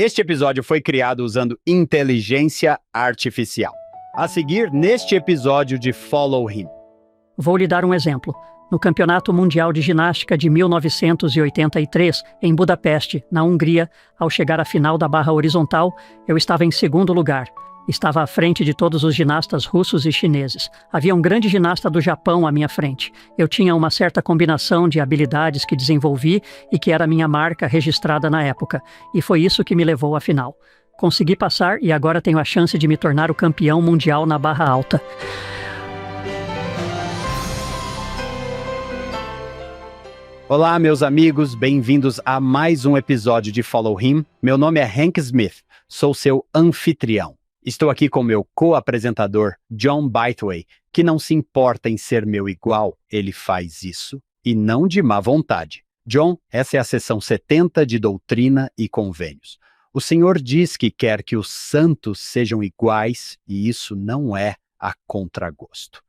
Este episódio foi criado usando inteligência artificial. A seguir, neste episódio de Follow Him. Vou lhe dar um exemplo. No Campeonato Mundial de Ginástica de 1983, em Budapeste, na Hungria, ao chegar à final da barra horizontal, eu estava em segundo lugar. Estava à frente de todos os ginastas russos e chineses. Havia um grande ginasta do Japão à minha frente. Eu tinha uma certa combinação de habilidades que desenvolvi e que era minha marca registrada na época. E foi isso que me levou à final. Consegui passar e agora tenho a chance de me tornar o campeão mundial na barra alta. Olá, meus amigos, bem-vindos a mais um episódio de Follow Him. Meu nome é Hank Smith, sou seu anfitrião. Estou aqui com meu co-apresentador, John Bytheway, que não se importa em ser meu igual, ele faz isso, e não de má vontade. John, essa é a sessão 70 de Doutrina e Convênios. O Senhor diz que quer que os santos sejam iguais, e isso não é a contragosto.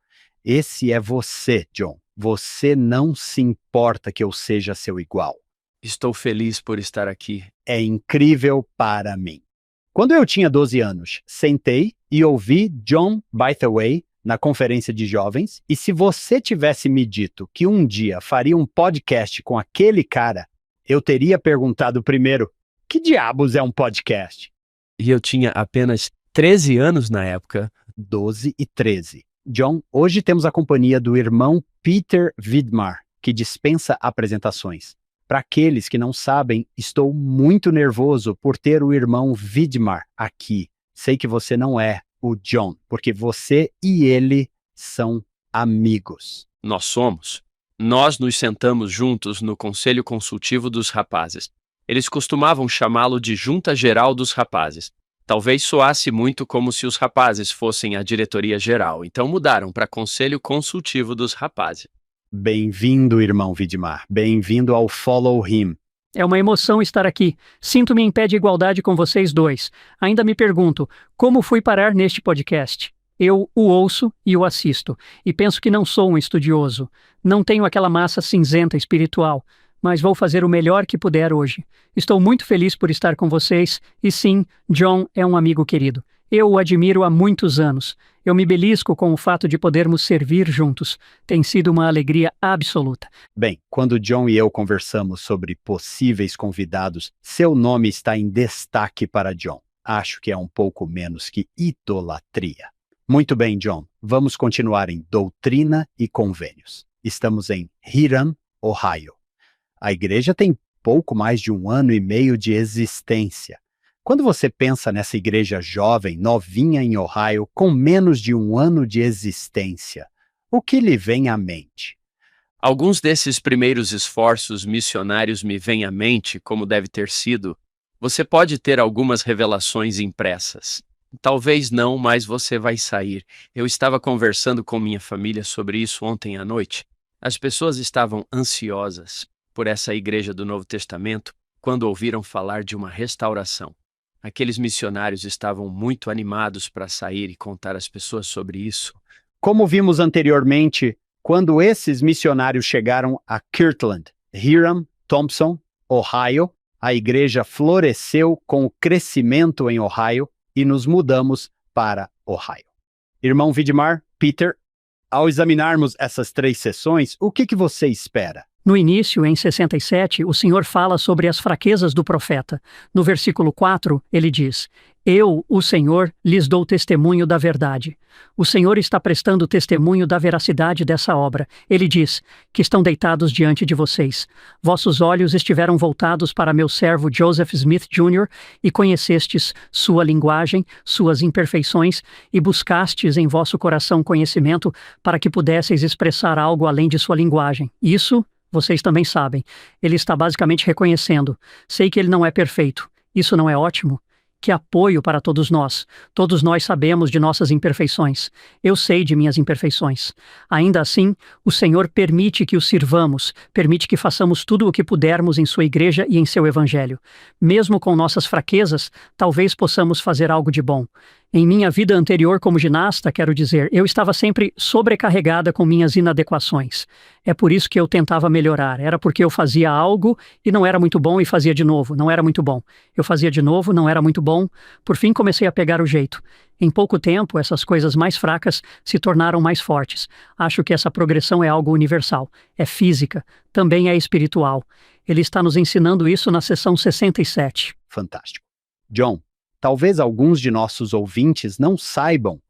Esse é você, John. Você não se importa que eu seja seu igual. Estou feliz por estar aqui. É incrível para mim. Quando eu tinha 12 anos, sentei e ouvi John Bytheway na conferência de jovens, e se você tivesse me dito que um dia faria um podcast com aquele cara, eu teria perguntado primeiro, que diabos é um podcast? E eu tinha apenas 13 anos na época. 12 e 13. John, hoje temos a companhia do irmão Peter Vidmar, que dispensa apresentações. Para aqueles que não sabem, estou muito nervoso por ter o irmão Vidmar aqui. Sei que você não é o John, porque você e ele são amigos. Nós somos. Nós nos sentamos juntos no Conselho Consultivo dos Rapazes. Eles costumavam chamá-lo de Junta Geral dos Rapazes. Talvez soasse muito como se os rapazes fossem a diretoria geral, então mudaram para Conselho Consultivo dos Rapazes. Bem-vindo, irmão Vidmar. Bem-vindo ao Follow Him. É uma emoção estar aqui. Sinto-me em pé de igualdade com vocês dois. Ainda me pergunto, como fui parar neste podcast? Eu o ouço e o assisto, e penso que não sou um estudioso. Não tenho aquela massa cinzenta espiritual, mas vou fazer o melhor que puder hoje. Estou muito feliz por estar com vocês, e sim, John é um amigo querido. Eu o admiro há muitos anos. Eu me belisco com o fato de podermos servir juntos. Tem sido uma alegria absoluta. Bem, quando John e eu conversamos sobre possíveis convidados, seu nome está em destaque para John. Acho que é um pouco menos que idolatria. Muito bem, John. Vamos continuar em Doutrina e Convênios. Estamos em Hiram, Ohio. A igreja tem pouco mais de 1 ano e meio de existência. Quando você pensa nessa igreja jovem, novinha em Ohio, com menos de 1 ano de existência, o que lhe vem à mente? Alguns desses primeiros esforços missionários me vêm à mente, como deve ter sido. Você pode ter algumas revelações impressas. Talvez não, mas você vai sair. Eu estava conversando com minha família sobre isso ontem à noite. As pessoas estavam ansiosas por essa igreja do Novo Testamento quando ouviram falar de uma restauração. Aqueles missionários estavam muito animados para sair e contar às pessoas sobre isso. Como vimos anteriormente, quando esses missionários chegaram a Kirtland, Hiram, Thompson, Ohio, a igreja floresceu com o crescimento em Ohio e nos mudamos para Ohio. Irmão Vidmar, Peter, ao examinarmos essas 3 sessões, o que você espera? No início, em 67, o Senhor fala sobre as fraquezas do profeta. No versículo 4, ele diz, Eu, o Senhor, lhes dou testemunho da verdade. O Senhor está prestando testemunho da veracidade dessa obra. Ele diz, que estão deitados diante de vocês. Vossos olhos estiveram voltados para meu servo Joseph Smith Jr. e conhecestes sua linguagem, suas imperfeições, e buscastes em vosso coração conhecimento para que pudesseis expressar algo além de sua linguagem. Isso vocês também sabem. Ele está basicamente reconhecendo. Sei que ele não é perfeito. Isso não é ótimo? Que apoio para todos nós. Todos nós sabemos de nossas imperfeições. Eu sei de minhas imperfeições. Ainda assim, o Senhor permite que o sirvamos, permite que façamos tudo o que pudermos em sua igreja e em seu evangelho. Mesmo com nossas fraquezas, talvez possamos fazer algo de bom. Em minha vida anterior como ginasta, quero dizer, eu estava sempre sobrecarregada com minhas inadequações. É por isso que eu tentava melhorar. Era porque eu fazia algo e não era muito bom e fazia de novo, não era muito bom. Eu fazia de novo, não era muito bom. Por fim, comecei a pegar o jeito. Em pouco tempo, essas coisas mais fracas se tornaram mais fortes. Acho que essa progressão é algo universal. É física, também é espiritual. Ele está nos ensinando isso na sessão 67. Fantástico. John, talvez alguns de nossos ouvintes não saibam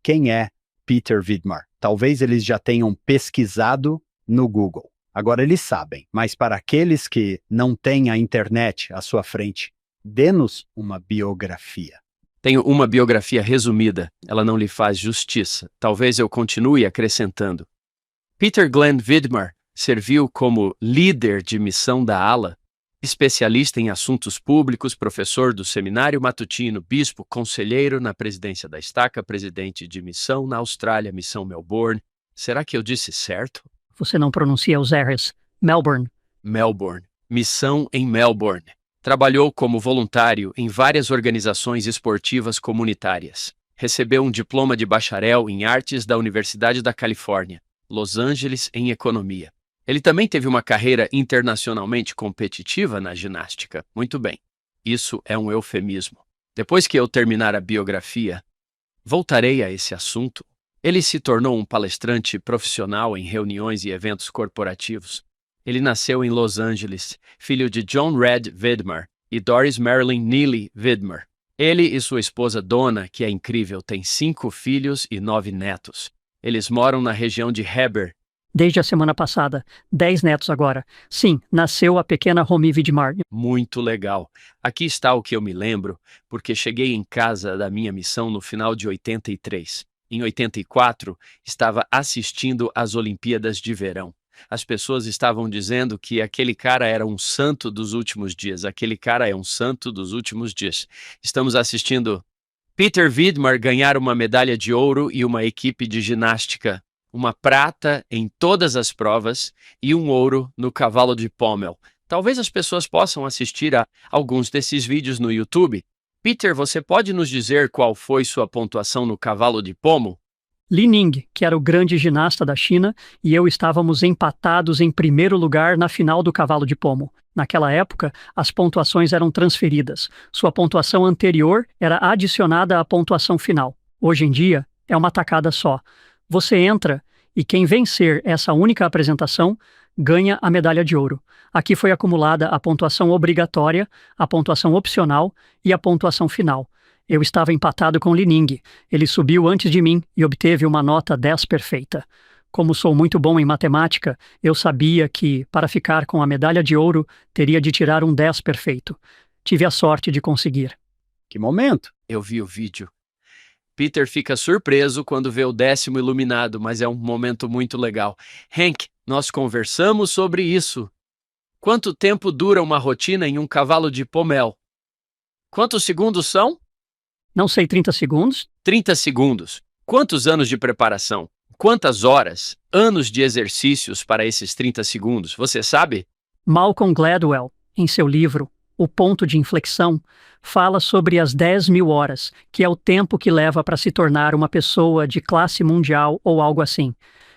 quem é Peter Vidmar. Talvez eles já tenham pesquisado no Google. Agora eles sabem, mas para aqueles que não têm a internet à sua frente, dê-nos uma biografia. Tenho uma biografia resumida, ela não lhe faz justiça. Talvez eu continue acrescentando. Peter Glenn Vidmar serviu como líder de missão da ALA, especialista em assuntos públicos, professor do seminário matutino, bispo, conselheiro na presidência da Estaca, presidente de missão na Austrália, missão Melbourne. Será que eu disse certo? Você não pronuncia os R's. Melbourne. Melbourne. Missão em Melbourne. Trabalhou como voluntário em várias organizações esportivas comunitárias. Recebeu um diploma de bacharel em artes da Universidade da Califórnia, Los Angeles, em economia. Ele também teve uma carreira internacionalmente competitiva na ginástica. Muito bem, isso é um eufemismo. Depois que eu terminar a biografia, voltarei a esse assunto. Ele se tornou um palestrante profissional em reuniões e eventos corporativos. Ele nasceu em Los Angeles, filho de John Red Vidmar e Doris Marilyn Neely Vidmar. Ele e sua esposa Donna, que é incrível, têm 5 filhos e 9 netos. Eles moram na região de Heber. Desde a semana passada. 10 netos agora. Sim, nasceu a pequena Romy Vidmar. Muito legal. Aqui está o que eu me lembro, porque cheguei em casa da minha missão no final de 83. Em 84, estava assistindo às Olimpíadas de Verão. As pessoas estavam dizendo que aquele cara era um santo dos últimos dias. Aquele cara é um santo dos últimos dias. Estamos assistindo Peter Vidmar ganhar uma medalha de ouro e uma equipe de ginástica. Uma prata em todas as provas e um ouro no cavalo de pommel. Talvez as pessoas possam assistir a alguns desses vídeos no YouTube. Peter, você pode nos dizer qual foi sua pontuação no cavalo de pomo? Li Ning, que era o grande ginasta da China, e eu estávamos empatados em primeiro lugar na final do cavalo de pomo. Naquela época, as pontuações eram transferidas. Sua pontuação anterior era adicionada à pontuação final. Hoje em dia, é uma tacada só. Você entra e quem vencer essa única apresentação ganha a medalha de ouro. Aqui foi acumulada a pontuação obrigatória, a pontuação opcional e a pontuação final. Eu estava empatado com Li Ning. Ele subiu antes de mim e obteve uma nota 10 perfeita. Como sou muito bom em matemática, eu sabia que, para ficar com a medalha de ouro, teria de tirar um 10 perfeito. Tive a sorte de conseguir. Que momento! Eu vi o vídeo. Peter fica surpreso quando vê o 10º iluminado, mas é um momento muito legal. Hank, nós conversamos sobre isso. Quanto tempo dura uma rotina em um cavalo de pommel? Quantos segundos são? Não sei, 30 segundos? 30 segundos. Quantos anos de preparação? Quantas horas, anos de exercícios para esses 30 segundos? Você sabe? Malcolm Gladwell, em seu livro O Ponto de Inflexão, fala sobre as 10.000 horas, que é o tempo que leva para se tornar uma pessoa de classe mundial ou algo assim.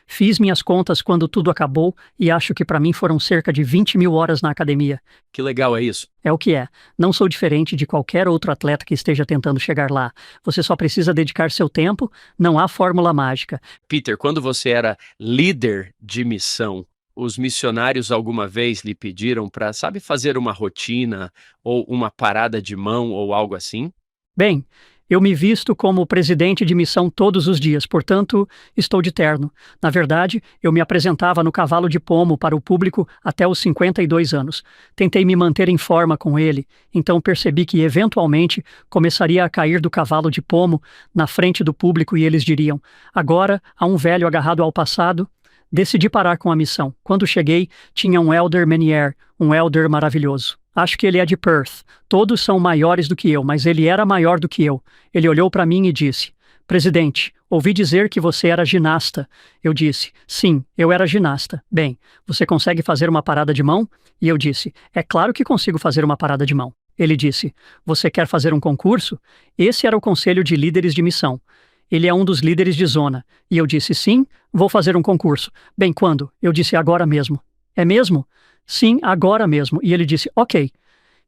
Fiz minhas contas quando tudo acabou e acho que para mim foram cerca de 20.000 horas na academia. Que legal é isso? É o que é. Não sou diferente de qualquer outro atleta que esteja tentando chegar lá. Você só precisa dedicar seu tempo, não há fórmula mágica. Peter, quando você era líder de missão, os missionários alguma vez lhe pediram para, fazer uma rotina ou uma parada de mão ou algo assim? Bem, eu me visto como presidente de missão todos os dias, portanto, estou de terno. Na verdade, eu me apresentava no cavalo de pomo para o público até os 52 anos. Tentei me manter em forma com ele, então percebi que, eventualmente, começaria a cair do cavalo de pomo na frente do público e eles diriam: agora, há um velho agarrado ao passado. Decidi parar com a missão. Quando cheguei, tinha um elder Menier, um elder maravilhoso. Acho que ele é de Perth. Todos são maiores do que eu, mas ele era maior do que eu. Ele olhou para mim e disse: Presidente, ouvi dizer que você era ginasta. Eu disse: sim, eu era ginasta. Bem, você consegue fazer uma parada de mão? E eu disse: é claro que consigo fazer uma parada de mão. Ele disse, você quer fazer um concurso? Esse era o conselho de líderes de missão. Ele é um dos líderes de zona. E eu disse, sim, vou fazer um concurso. Bem, quando? Eu disse, agora mesmo. É mesmo? Sim, agora mesmo. E ele disse, ok.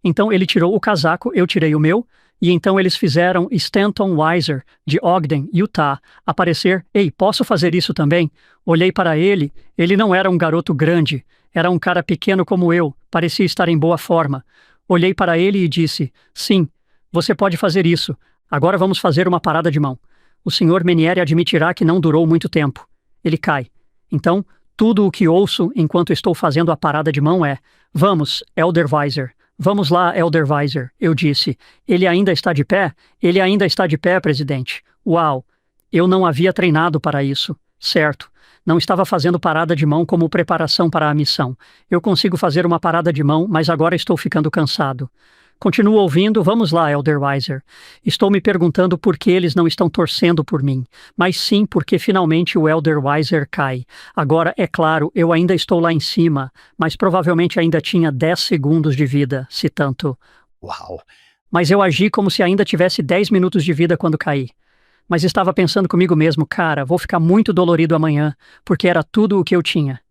Então ele tirou o casaco, eu tirei o meu, e então eles fizeram Stanton Weiser, de Ogden, Utah, aparecer. Ei, posso fazer isso também? Olhei para ele não era um garoto grande, era um cara pequeno como eu, parecia estar em boa forma. Olhei para ele e disse, sim, você pode fazer isso. Agora vamos fazer uma parada de mão. O Sr. Meniere admitirá que não durou muito tempo. Ele cai. Então, tudo o que ouço enquanto estou fazendo a parada de mão é, vamos, Elder Weiser. Vamos lá, Elder Weiser, eu disse. Ele ainda está de pé? Ele ainda está de pé, presidente. Uau! Eu não havia treinado para isso. Certo. Não estava fazendo parada de mão como preparação para a missão. Eu consigo fazer uma parada de mão, mas agora estou ficando cansado. Continuo ouvindo, vamos lá, Elder Weiser. Estou me perguntando por que eles não estão torcendo por mim, mas sim porque finalmente o Elder Weiser cai. Agora, é claro, eu ainda estou lá em cima, mas provavelmente ainda tinha 10 segundos de vida, se tanto. Uau! Mas eu agi como se ainda tivesse 10 minutos de vida quando caí. Mas estava pensando comigo mesmo, cara, vou ficar muito dolorido amanhã, porque era tudo o que eu tinha.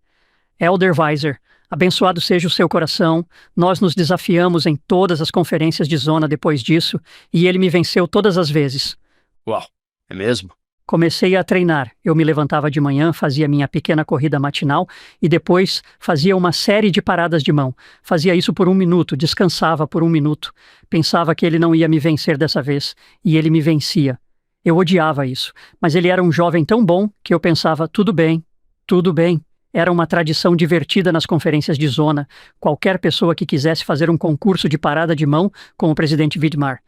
Elder Weiser, abençoado seja o seu coração, nós nos desafiamos em todas as conferências de zona depois disso, e ele me venceu todas as vezes. Uau, é mesmo? Comecei a treinar. Eu me levantava de manhã, fazia minha pequena corrida matinal e depois fazia uma série de paradas de mão. Fazia isso por 1 minuto, descansava por 1 minuto. Pensava que ele não ia me vencer dessa vez, e ele me vencia. Eu odiava isso, mas ele era um jovem tão bom que eu pensava, tudo bem, tudo bem. Era uma tradição divertida nas conferências de zona. Qualquer pessoa que quisesse fazer um concurso de parada de mão com o presidente Vidmar.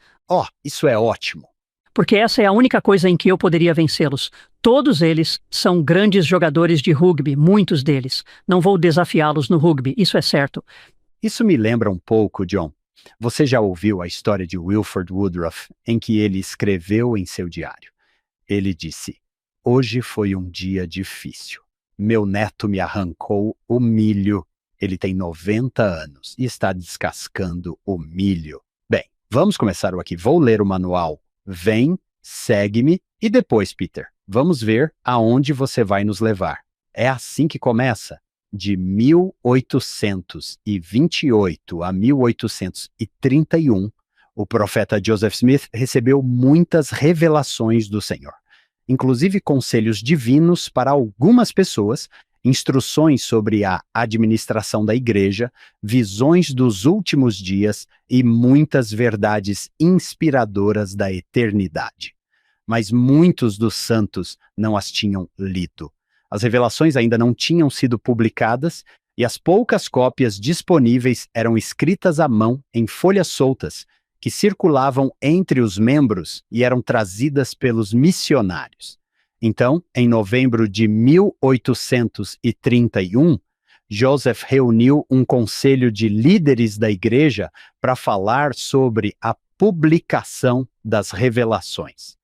Isso é ótimo. Porque essa é a única coisa em que eu poderia vencê-los. Todos eles são grandes jogadores de rugby, muitos deles. Não vou desafiá-los no rugby, isso é certo. Isso me lembra um pouco, John. Você já ouviu a história de Wilford Woodruff, em que ele escreveu em seu diário? Ele disse, hoje foi um dia difícil. Meu neto me arrancou o milho. Ele tem 90 anos e está descascando o milho. Bem, vamos começar aqui. Vou ler o manual. Vem, segue-me e depois, Peter, vamos ver aonde você vai nos levar. É assim que começa. De 1828 a 1831, o profeta Joseph Smith recebeu muitas revelações do Senhor, inclusive conselhos divinos para algumas pessoas, instruções sobre a administração da igreja, visões dos últimos dias e muitas verdades inspiradoras da eternidade. Mas muitos dos santos não as tinham lido. As revelações ainda não tinham sido publicadas e as poucas cópias disponíveis eram escritas à mão em folhas soltas que circulavam entre os membros e eram trazidas pelos missionários. Então, em novembro de 1831, Joseph reuniu um conselho de líderes da igreja para falar sobre a publicação das revelações.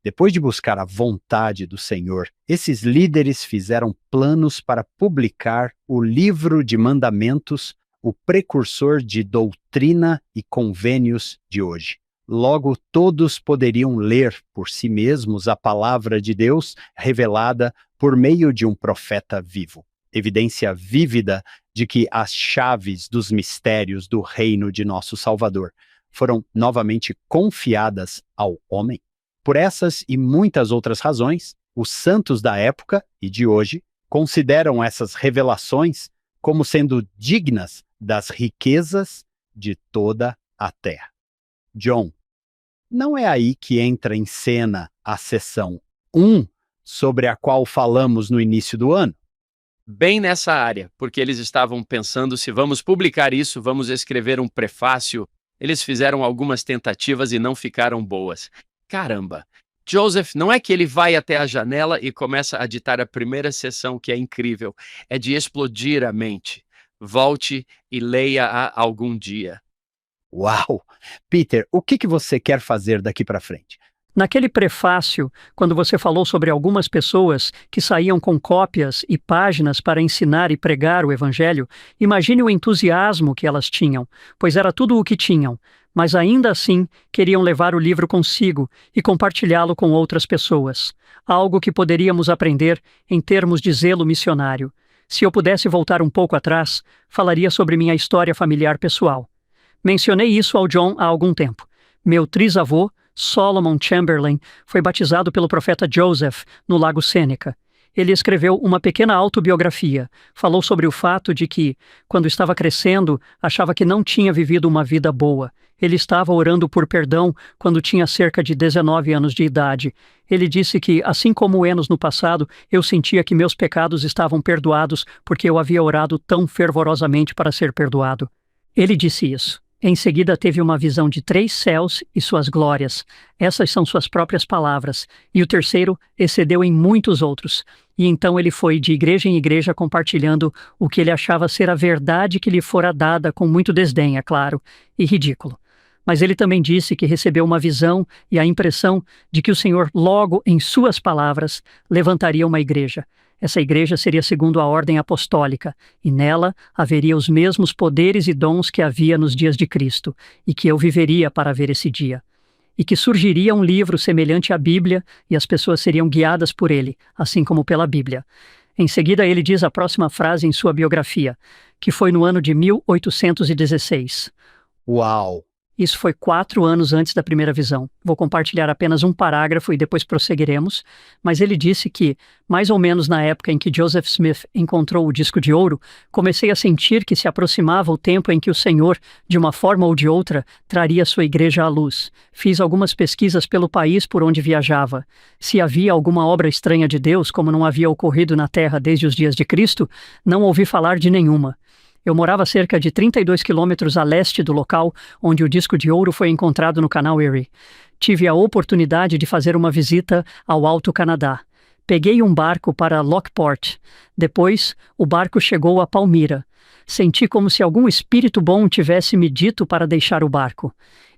Depois de buscar a vontade do Senhor, esses líderes fizeram planos para publicar o Livro de Mandamentos, o precursor de doutrina e convênios de hoje. Logo, todos poderiam ler por si mesmos a palavra de Deus revelada por meio de um profeta vivo. Evidência vívida de que as chaves dos mistérios do reino de nosso Salvador foram novamente confiadas ao homem. Por essas e muitas outras razões, os santos da época e de hoje consideram essas revelações como sendo dignas das riquezas de toda a terra. John, não é aí que entra em cena a seção 1, sobre a qual falamos no início do ano? Bem nessa área, porque eles estavam pensando se vamos publicar isso, vamos escrever um prefácio. Eles fizeram algumas tentativas e não ficaram boas. Caramba, Joseph, não é que ele vai até a janela e começa a ditar a primeira sessão, que é incrível, é de explodir a mente. Volte e leia-a algum dia. Uau! Peter, o que você quer fazer daqui para frente? Naquele prefácio, quando você falou sobre algumas pessoas que saíam com cópias e páginas para ensinar e pregar o evangelho, imagine o entusiasmo que elas tinham, pois era tudo o que tinham. mas ainda assim queriam levar o livro consigo e compartilhá-lo com outras pessoas. Algo que poderíamos aprender em termos de zelo missionário. Se eu pudesse voltar um pouco atrás, falaria sobre minha história familiar pessoal. Mencionei isso ao John há algum tempo. Meu trisavô, Solomon Chamberlain, foi batizado pelo profeta Joseph no Lago Sêneca. Ele escreveu uma pequena autobiografia. Falou sobre o fato de que, quando estava crescendo, achava que não tinha vivido uma vida boa. Ele estava orando por perdão quando tinha cerca de 19 anos de idade. Ele disse que, assim como Enos no passado, eu sentia que meus pecados estavam perdoados porque eu havia orado tão fervorosamente para ser perdoado. Ele disse isso. Em seguida teve uma visão de 3 céus e suas glórias. Essas são suas próprias palavras. E o terceiro excedeu em muitos outros. E então ele foi de igreja em igreja compartilhando o que ele achava ser a verdade que lhe fora dada com muito desdém, é claro, e ridículo. Mas ele também disse que recebeu uma visão e a impressão de que o Senhor logo, em suas palavras, levantaria uma igreja. Essa igreja seria segundo a ordem apostólica, e nela haveria os mesmos poderes e dons que havia nos dias de Cristo, e que eu viveria para ver esse dia. E que surgiria um livro semelhante à Bíblia, e as pessoas seriam guiadas por ele, assim como pela Bíblia. Em seguida, ele diz a próxima frase em sua biografia, que foi no ano de 1816. Uau! Isso foi 4 anos antes da primeira visão. Vou compartilhar apenas um parágrafo e depois prosseguiremos, mas ele disse que, mais ou menos na época em que Joseph Smith encontrou o disco de ouro, comecei a sentir que se aproximava o tempo em que o Senhor, de uma forma ou de outra, traria sua igreja à luz. Fiz algumas pesquisas pelo país por onde viajava. Se havia alguma obra estranha de Deus, como não havia ocorrido na Terra desde os dias de Cristo, não ouvi falar de nenhuma. Eu morava cerca de 32 quilômetros a leste do local onde o disco de ouro foi encontrado no canal Erie. Tive a oportunidade de fazer uma visita ao Alto Canadá. Peguei um barco para Lockport. Depois, o barco chegou a Palmyra. Senti como se algum espírito bom tivesse me dito para deixar o barco.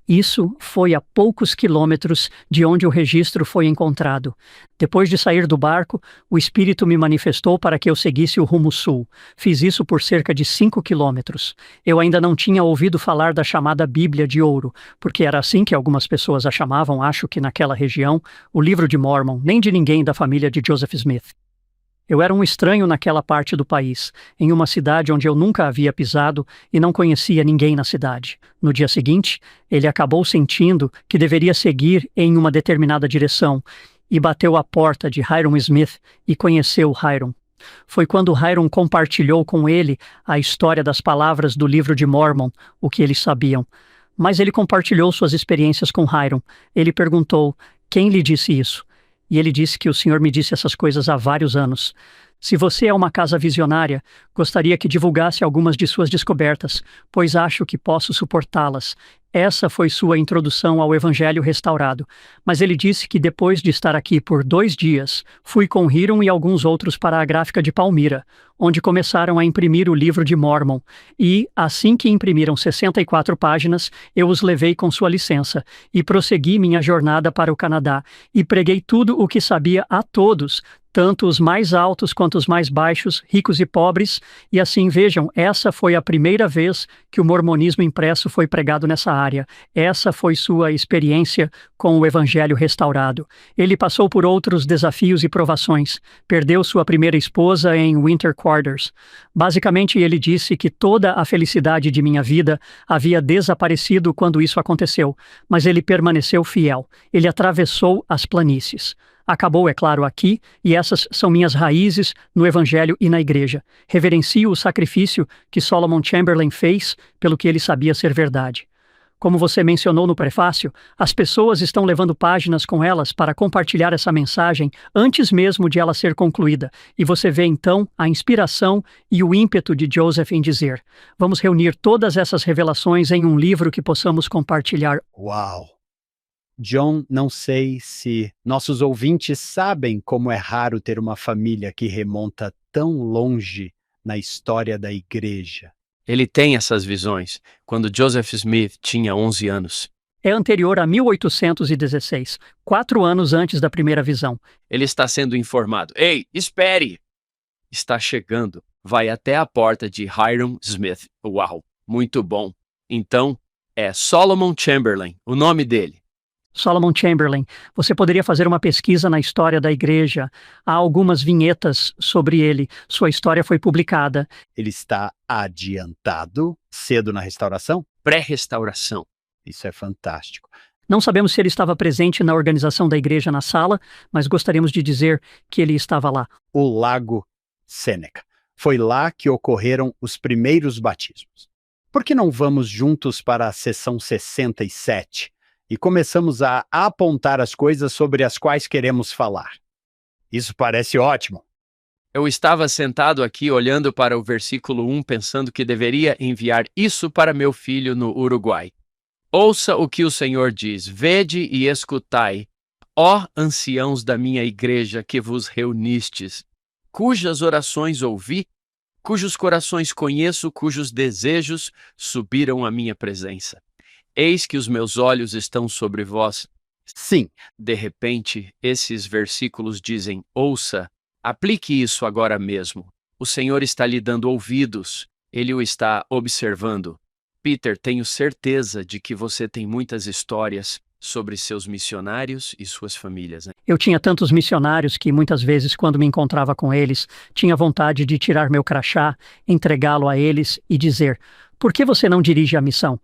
Isso foi a poucos quilômetros de onde o registro foi encontrado. Depois de sair do barco, o espírito me manifestou para que eu seguisse o rumo sul. Fiz isso por cerca de 5 quilômetros. Eu ainda não tinha ouvido falar da chamada Bíblia de Ouro, porque era assim que algumas pessoas a chamavam, acho que naquela região, o Livro de Mormon, nem de ninguém da família de Joseph Smith. Eu era um estranho naquela parte do país, em uma cidade onde eu nunca havia pisado e não conhecia ninguém na cidade. No dia seguinte, ele acabou sentindo que deveria seguir em uma determinada direção e bateu à porta de Hiram Smith e conheceu Hiram. Foi quando Hiram compartilhou com ele a história das palavras do livro de Mormon, o que eles sabiam. Mas ele compartilhou suas experiências com Hiram. Ele perguntou, quem lhe disse isso? E ele disse que o Senhor me disse essas coisas há vários anos. Se você é uma casa visionária, gostaria que divulgasse algumas de suas descobertas, pois acho que posso suportá-las. Essa foi sua introdução ao Evangelho restaurado. Mas ele disse que depois de estar aqui por 2 dias, fui com Hiram e alguns outros para a gráfica de Palmyra, onde começaram a imprimir o livro de Mormon. E, assim que imprimiram 64 páginas, eu os levei com sua licença e prossegui minha jornada para o Canadá e preguei tudo o que sabia a todos, tanto os mais altos quanto os mais baixos, ricos e pobres, e assim vejam, essa foi a primeira vez que o mormonismo impresso foi pregado nessa área. Essa foi sua experiência com o Evangelho restaurado. Ele passou por outros desafios e provações. Perdeu sua primeira esposa em Winter Quarters. Basicamente, ele disse que toda a felicidade de minha vida havia desaparecido quando isso aconteceu, mas ele permaneceu fiel. Ele atravessou as planícies. Acabou, é claro, aqui, e essas são minhas raízes no Evangelho e na Igreja. Reverencio o sacrifício que Solomon Chamberlain fez pelo que ele sabia ser verdade. Como você mencionou no prefácio, as pessoas estão levando páginas com elas para compartilhar essa mensagem antes mesmo de ela ser concluída, e você vê então a inspiração e o ímpeto de Joseph em dizer: vamos reunir todas essas revelações em um livro que possamos compartilhar. Uau! John, não sei se nossos ouvintes sabem como é raro ter uma família que remonta tão longe na história da igreja. Ele tem essas visões quando Joseph Smith tinha 11 anos. É anterior a 1816, 4 anos antes da primeira visão. Ele está sendo informado. Ei, espere! Está chegando. Vai até a porta de Hiram Smith. Uau, muito bom. Então, É Solomon Chamberlain, o nome dele. Solomon Chamberlain. Você poderia fazer uma pesquisa na história da igreja. Há algumas vinhetas sobre ele. Sua história foi publicada. Ele está adiantado cedo na restauração? Pré-restauração. Isso é fantástico. Não sabemos se ele estava presente na organização da igreja na sala, mas gostaríamos de dizer que ele estava lá. O Lago Sêneca. Foi lá que ocorreram os primeiros batismos. Por que não vamos juntos para a sessão 67 e começamos a apontar as coisas sobre as quais queremos falar? Isso parece ótimo. Eu estava sentado aqui olhando para o versículo 1, pensando que deveria enviar isso para meu filho no Uruguai. Ouça o que o Senhor diz: vede e escutai, ó anciãos da minha igreja que vos reunistes, cujas orações ouvi, cujos corações conheço, cujos desejos subiram à minha presença. Eis que os meus olhos estão sobre vós. Sim, De repente, esses versículos dizem: ouça, aplique isso agora mesmo. O Senhor está lhe dando ouvidos, ele o está observando. Peter, tenho certeza de que você tem muitas histórias sobre seus missionários e suas famílias, né? Eu tinha tantos missionários que muitas vezes, quando me encontrava com eles, tinha vontade de tirar meu crachá, entregá-lo a eles e dizer: por que você não dirige a missão?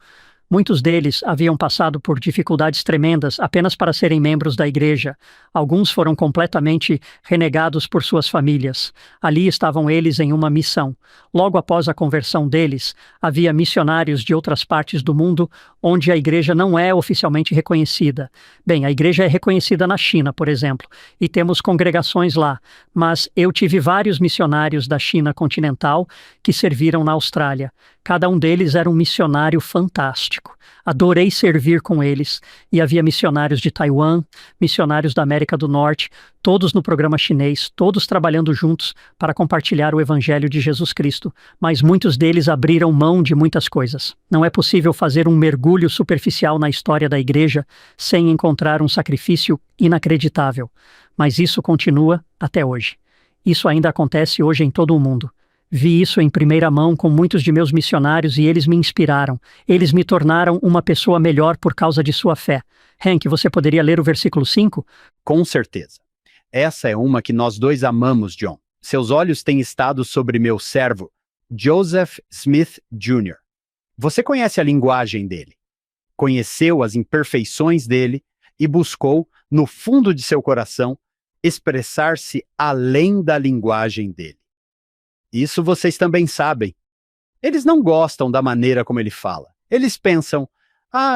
Muitos deles haviam passado por dificuldades tremendas apenas para serem membros da igreja. Alguns foram completamente renegados por suas famílias. Ali estavam eles em uma missão. Logo após a conversão deles, havia missionários de outras partes do mundo onde a igreja não é oficialmente reconhecida. Bem, a igreja é reconhecida na China, por exemplo, e temos congregações lá, mas eu tive vários missionários da China continental que serviram na Austrália. Cada um deles era um missionário fantástico. Adorei servir com eles, e havia missionários de Taiwan, missionários da América do Norte, todos no programa chinês, todos trabalhando juntos para compartilhar o Evangelho de Jesus Cristo, mas muitos deles abriram mão de muitas coisas. Não é possível fazer um mergulho superficial na história da igreja sem encontrar um sacrifício inacreditável, mas isso continua até hoje. Isso ainda acontece hoje em todo o mundo. Vi isso em primeira mão com muitos de meus missionários e eles me inspiraram. Eles me tornaram uma pessoa melhor por causa de sua fé. Hank, você poderia ler o versículo 5? com certeza. Essa é uma que nós dois amamos, John. Seus olhos têm estado sobre meu servo, Joseph Smith Jr. Você conhece a linguagem dele. Conheceu as imperfeições dele e buscou, no fundo de seu coração, expressar-se além da linguagem dele. Isso vocês também sabem. Eles não gostam da maneira como ele fala. Eles pensam: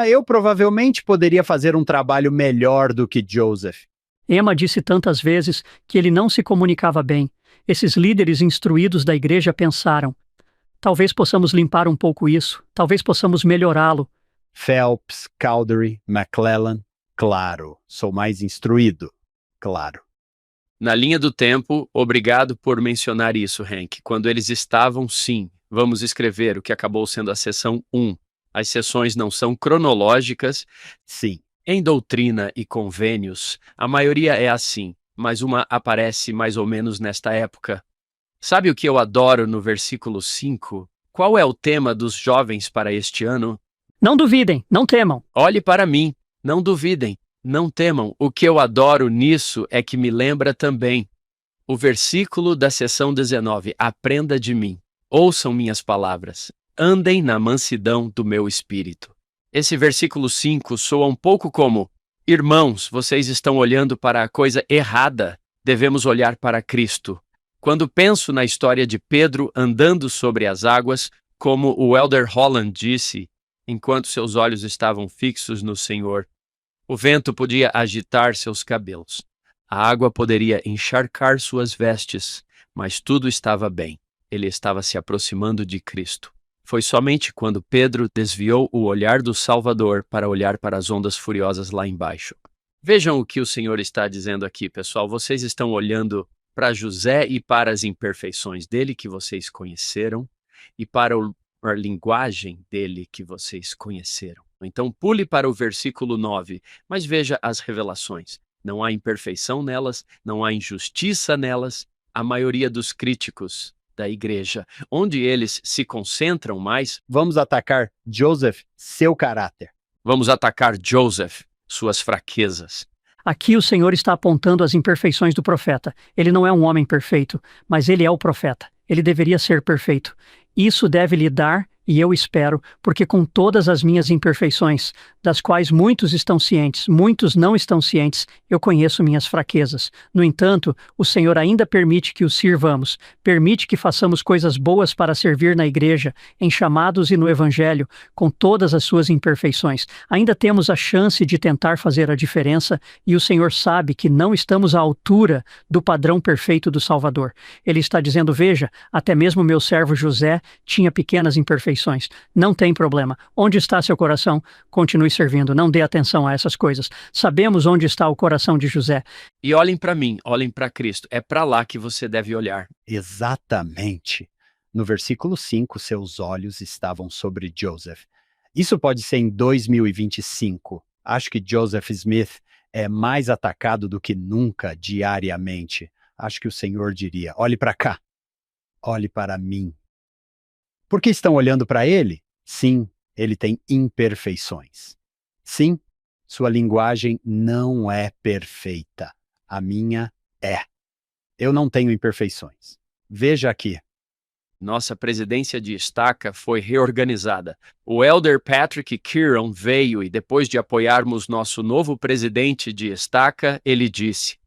eu provavelmente poderia fazer um trabalho melhor do que Joseph. Emma disse tantas vezes que ele não se comunicava bem. Esses líderes instruídos da igreja pensaram: talvez possamos limpar um pouco isso, talvez possamos melhorá-lo. Phelps, Cowdery, McClellan. Claro, sou mais instruído. Claro. Na linha do tempo, obrigado por mencionar isso, Hank. Quando eles estavam, sim, vamos escrever o que acabou sendo a seção 1. As sessões não são cronológicas. Sim. Em doutrina e convênios, a maioria é assim, mas uma aparece mais ou menos nesta época. Sabe o que eu adoro no versículo 5? Qual é o tema dos jovens para este ano? Não duvidem, não temam. Olhe para mim, não duvidem. Não temam, o que eu adoro nisso é que me lembra também o versículo da seção 19, aprenda de mim, ouçam minhas palavras, andem na mansidão do meu espírito. Esse versículo 5 soa um pouco como: irmãos, vocês estão olhando para a coisa errada, devemos olhar para Cristo. Quando penso na história de Pedro andando sobre as águas, como o Elder Holland disse, enquanto seus olhos estavam fixos no Senhor, o vento podia agitar seus cabelos. A água poderia encharcar suas vestes, mas tudo estava bem. Ele estava se aproximando de Cristo. Foi somente quando Pedro desviou o olhar do Salvador para olhar para as ondas furiosas lá embaixo. Vejam o que o Senhor está dizendo aqui, pessoal. Vocês estão olhando para José e para as imperfeições dele que vocês conheceram e para a linguagem dele que vocês conheceram. Então pule para o versículo 9, mas veja as revelações. Não há imperfeição nelas, não há injustiça nelas. A maioria dos críticos da igreja, onde eles se concentram mais. Vamos atacar Joseph, seu caráter. Vamos atacar Joseph, suas fraquezas. Aqui o Senhor está apontando as imperfeições do profeta. Ele não é um homem perfeito, mas ele é o profeta. Ele deveria ser perfeito. Isso deve lhe dar, e eu espero, porque com todas as minhas imperfeições, das quais muitos estão cientes, muitos não estão cientes, eu conheço minhas fraquezas. No entanto, o Senhor ainda permite que os sirvamos, permite que façamos coisas boas para servir na igreja, em chamados e no Evangelho, com todas as suas imperfeições. Ainda temos a chance de tentar fazer a diferença, e o Senhor sabe que não estamos à altura do padrão perfeito do Salvador. Ele está dizendo, veja, até mesmo meu servo José tinha pequenas imperfeições. Não tem problema. Onde está seu coração? Continue servindo. Não dê atenção a essas coisas. Sabemos onde está o coração de José. E olhem para mim, olhem para Cristo. É para lá que você deve olhar. Exatamente. No versículo 5, seus olhos estavam sobre Joseph. Isso pode ser em 2025. Acho que Joseph Smith é mais atacado do que nunca diariamente. Acho que o Senhor diria, olhe para cá. Olhe para mim. Por que estão olhando para ele? Sim, ele tem imperfeições. Sim, sua linguagem não é perfeita. A minha é. Eu não tenho imperfeições. Veja aqui. Nossa presidência de estaca foi reorganizada. O Elder Patrick Kieran veio e depois de apoiarmos nosso novo presidente de estaca, ele disse,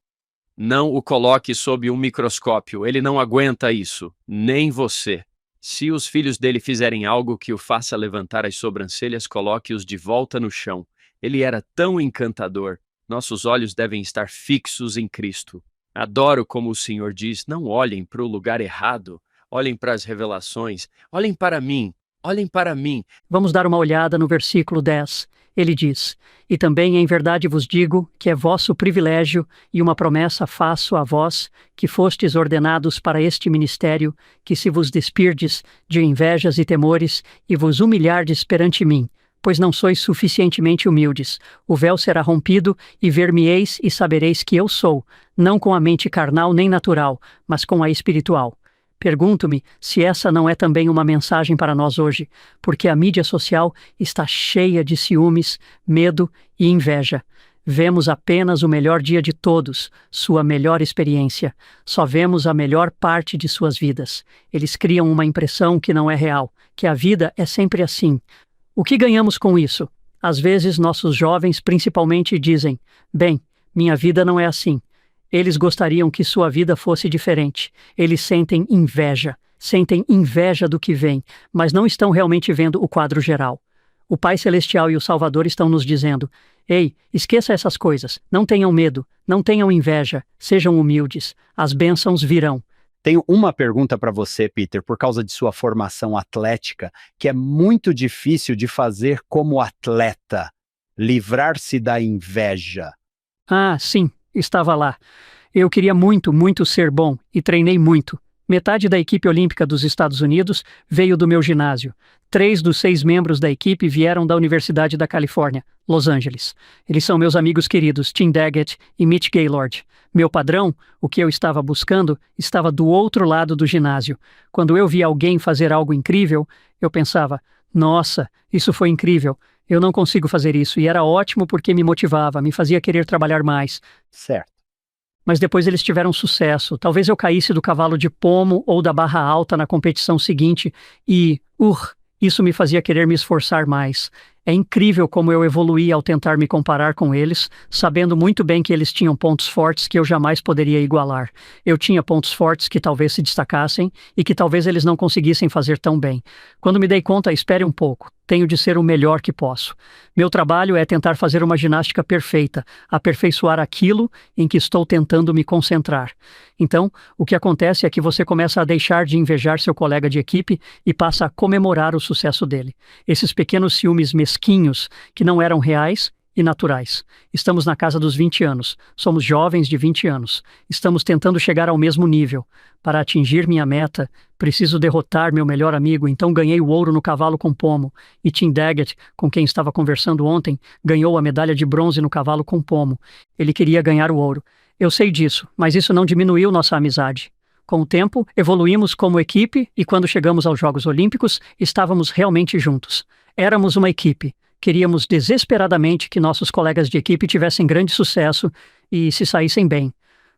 não o coloque sob um microscópio, ele não aguenta isso, nem você. Se os filhos dele fizerem algo que o faça levantar as sobrancelhas, coloque-os de volta no chão. Ele era tão encantador. Nossos olhos devem estar fixos em Cristo. Adoro como o Senhor diz, não olhem para o lugar errado. Olhem para as revelações. Olhem para mim. Olhem para mim. Vamos dar uma olhada no versículo 10. Ele diz, e também em verdade vos digo que é vosso privilégio e uma promessa faço a vós, que fostes ordenados para este ministério, que se vos despirdes de invejas e temores e vos humilhardes perante mim, pois não sois suficientemente humildes. O véu será rompido e ver-me-eis e sabereis que eu sou, não com a mente carnal nem natural, mas com a espiritual. Pergunto-me se essa não é também uma mensagem para nós hoje, porque a mídia social está cheia de ciúmes, medo e inveja. Vemos apenas o melhor dia de todos, sua melhor experiência. Só vemos a melhor parte de suas vidas. Eles criam uma impressão que não é real, que a vida é sempre assim. O que ganhamos com isso? Às vezes nossos jovens principalmente dizem, bem, minha vida não é assim. Eles gostariam que sua vida fosse diferente. Eles sentem inveja do que vem, mas não estão realmente vendo o quadro geral. O Pai Celestial e o Salvador estão nos dizendo, ei, esqueça essas coisas, não tenham medo, não tenham inveja, sejam humildes, as bênçãos virão. Tenho uma pergunta para você, Peter, por causa de sua formação atlética, que é muito difícil de fazer como atleta, livrar-se da inveja. Ah, sim. Estava lá. Eu queria muito, muito ser bom e treinei muito. Metade da equipe olímpica dos Estados Unidos veio do meu ginásio. 3 dos 6 membros da equipe vieram da Universidade da Califórnia, Los Angeles. Eles são meus amigos queridos, Tim Daggett e Mitch Gaylord. Meu padrão, o que eu estava buscando, estava do outro lado do ginásio. Quando eu via alguém fazer algo incrível, eu pensava, nossa, isso foi incrível. Eu não consigo fazer isso, e era ótimo porque me motivava, me fazia querer trabalhar mais. Certo. Mas depois eles tiveram sucesso. Talvez eu caísse do cavalo de pomo ou da barra alta na competição seguinte e, isso me fazia querer me esforçar mais. É incrível como eu evoluí ao tentar me comparar com eles, sabendo muito bem que eles tinham pontos fortes que eu jamais poderia igualar. Eu tinha pontos fortes que talvez se destacassem e que talvez eles não conseguissem fazer tão bem. Quando me dei conta, espere um pouco. Tenho de ser o melhor que posso. Meu trabalho é tentar fazer uma ginástica perfeita, aperfeiçoar aquilo em que estou tentando me concentrar. Então, o que acontece é que você começa a deixar de invejar seu colega de equipe e passa a comemorar o sucesso dele. Esses pequenos ciúmes mesquinhos que não eram reais e naturais. Estamos na casa dos 20 anos. Somos jovens de 20 anos. Estamos tentando chegar ao mesmo nível. Para atingir minha meta, preciso derrotar meu melhor amigo, então ganhei o ouro no cavalo com pomo. E Tim Daggett, com quem estava conversando ontem, ganhou a medalha de bronze no cavalo com pomo. Ele queria ganhar o ouro. Eu sei disso, mas isso não diminuiu nossa amizade. Com o tempo, evoluímos como equipe e quando chegamos aos Jogos Olímpicos, estávamos realmente juntos. Éramos uma equipe. Queríamos desesperadamente que nossos colegas de equipe tivessem grande sucesso e se saíssem bem,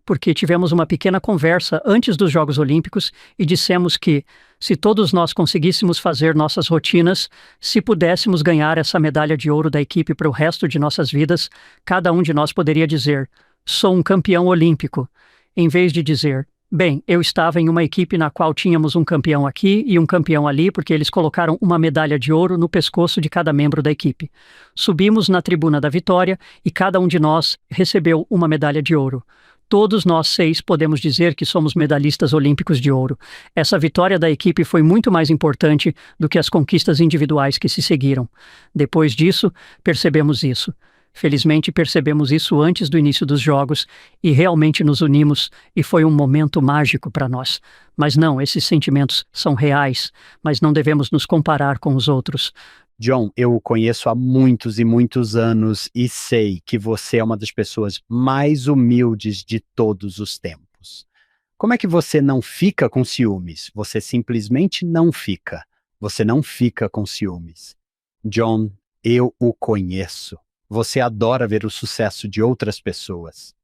porque tivemos uma pequena conversa antes dos Jogos Olímpicos e dissemos que, se todos nós conseguíssemos fazer nossas rotinas, se pudéssemos ganhar essa medalha de ouro da equipe para o resto de nossas vidas, cada um de nós poderia dizer, sou um campeão olímpico, em vez de dizer, bem, eu estava em uma equipe na qual tínhamos um campeão aqui e um campeão ali, porque eles colocaram uma medalha de ouro no pescoço de cada membro da equipe. Subimos na tribuna da vitória e cada um de nós recebeu uma medalha de ouro. Todos nós 6 podemos dizer que somos medalhistas olímpicos de ouro. Essa vitória da equipe foi muito mais importante do que as conquistas individuais que se seguiram. Depois disso, percebemos isso. Felizmente percebemos isso antes do início dos jogos e realmente nos unimos e foi um momento mágico para nós. Mas não, esses sentimentos são reais, mas não devemos nos comparar com os outros. John, eu o conheço há muitos e muitos anos e sei que você é uma das pessoas mais humildes de todos os tempos. Como é que você não fica com ciúmes? Você simplesmente não fica. Você não fica com ciúmes. John, eu o conheço. Você adora ver o sucesso de outras pessoas.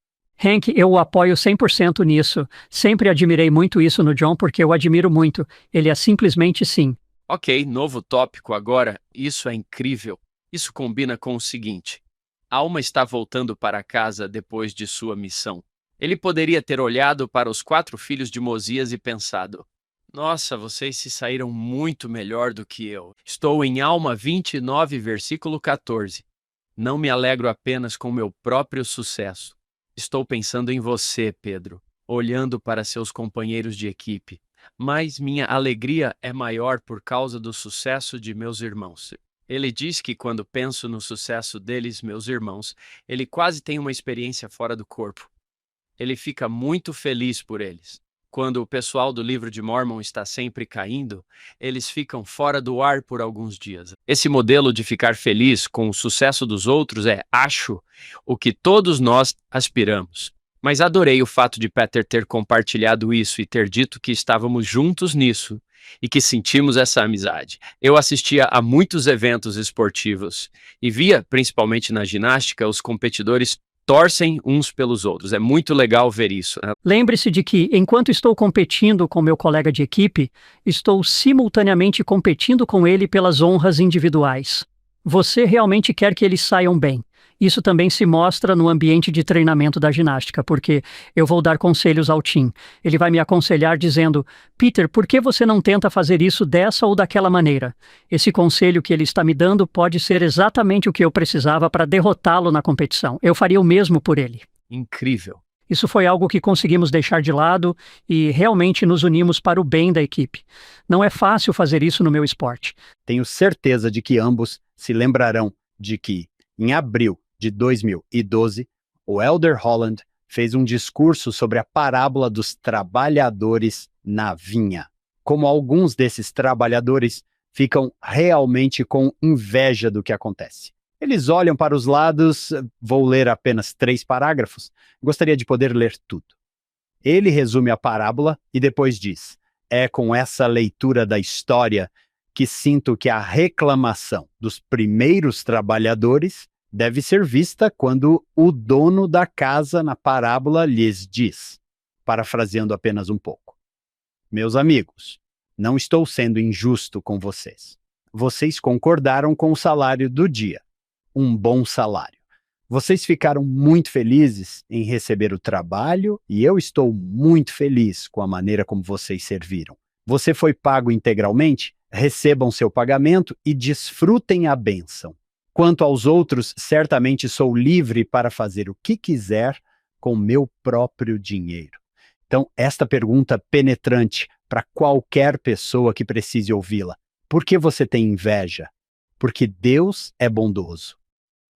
Hank, eu o apoio 100% nisso. Sempre admirei muito isso no John porque eu admiro muito. Ele é simplesmente sim. Ok, novo tópico agora. Isso é incrível. Isso combina com o seguinte. Alma está voltando para casa depois de sua missão. Ele poderia ter olhado para os 4 filhos de Mosias e pensado, nossa, vocês se saíram muito melhor do que eu. Estou em Alma 29, versículo 14. Não me alegro apenas com meu próprio sucesso. Estou pensando em você, Pedro, olhando para seus companheiros de equipe. Mas minha alegria é maior por causa do sucesso de meus irmãos. Ele diz que quando penso no sucesso deles, meus irmãos, ele quase tem uma experiência fora do corpo. Ele fica muito feliz por eles. Quando o pessoal do livro de Mormon está sempre caindo, eles ficam fora do ar por alguns dias. Esse modelo de ficar feliz com o sucesso dos outros é, acho, o que todos nós aspiramos. Mas adorei o fato de Peter ter compartilhado isso e ter dito que estávamos juntos nisso e que sentimos essa amizade. Eu assistia a muitos eventos esportivos e via, principalmente na ginástica, os competidores torcem uns pelos outros. É muito legal ver isso, né? Lembre-se de que, enquanto estou competindo com meu colega de equipe, estou simultaneamente competindo com ele pelas honras individuais. Você realmente quer que eles saiam bem. Isso também se mostra no ambiente de treinamento da ginástica, porque eu vou dar conselhos ao Tim. Ele vai me aconselhar dizendo, Peter, por que você não tenta fazer isso dessa ou daquela maneira? Esse conselho que ele está me dando pode ser exatamente o que eu precisava para derrotá-lo na competição. Eu faria o mesmo por ele. Incrível. Isso foi algo que conseguimos deixar de lado e realmente nos unimos para o bem da equipe. Não é fácil fazer isso no meu esporte. Tenho certeza de que ambos se lembrarão de que, em abril de 2012, o Elder Holland fez um discurso sobre a parábola dos trabalhadores na vinha. Como alguns desses trabalhadores ficam realmente com inveja do que acontece. Eles olham para os lados, vou ler apenas 3 parágrafos, gostaria de poder ler tudo. Ele resume a parábola e depois diz, é com essa leitura da história que sinto que a reclamação dos primeiros trabalhadores deve ser vista quando o dono da casa na parábola lhes diz, parafraseando apenas um pouco. Meus amigos, não estou sendo injusto com vocês. Vocês concordaram com o salário do dia, um bom salário. Vocês ficaram muito felizes em receber o trabalho e eu estou muito feliz com a maneira como vocês serviram. Você foi pago integralmente? Recebam seu pagamento e desfrutem a bênção. Quanto aos outros, certamente sou livre para fazer o que quiser com meu próprio dinheiro. Então, esta pergunta penetrante para qualquer pessoa que precise ouvi-la. Por que você tem inveja? Porque Deus é bondoso.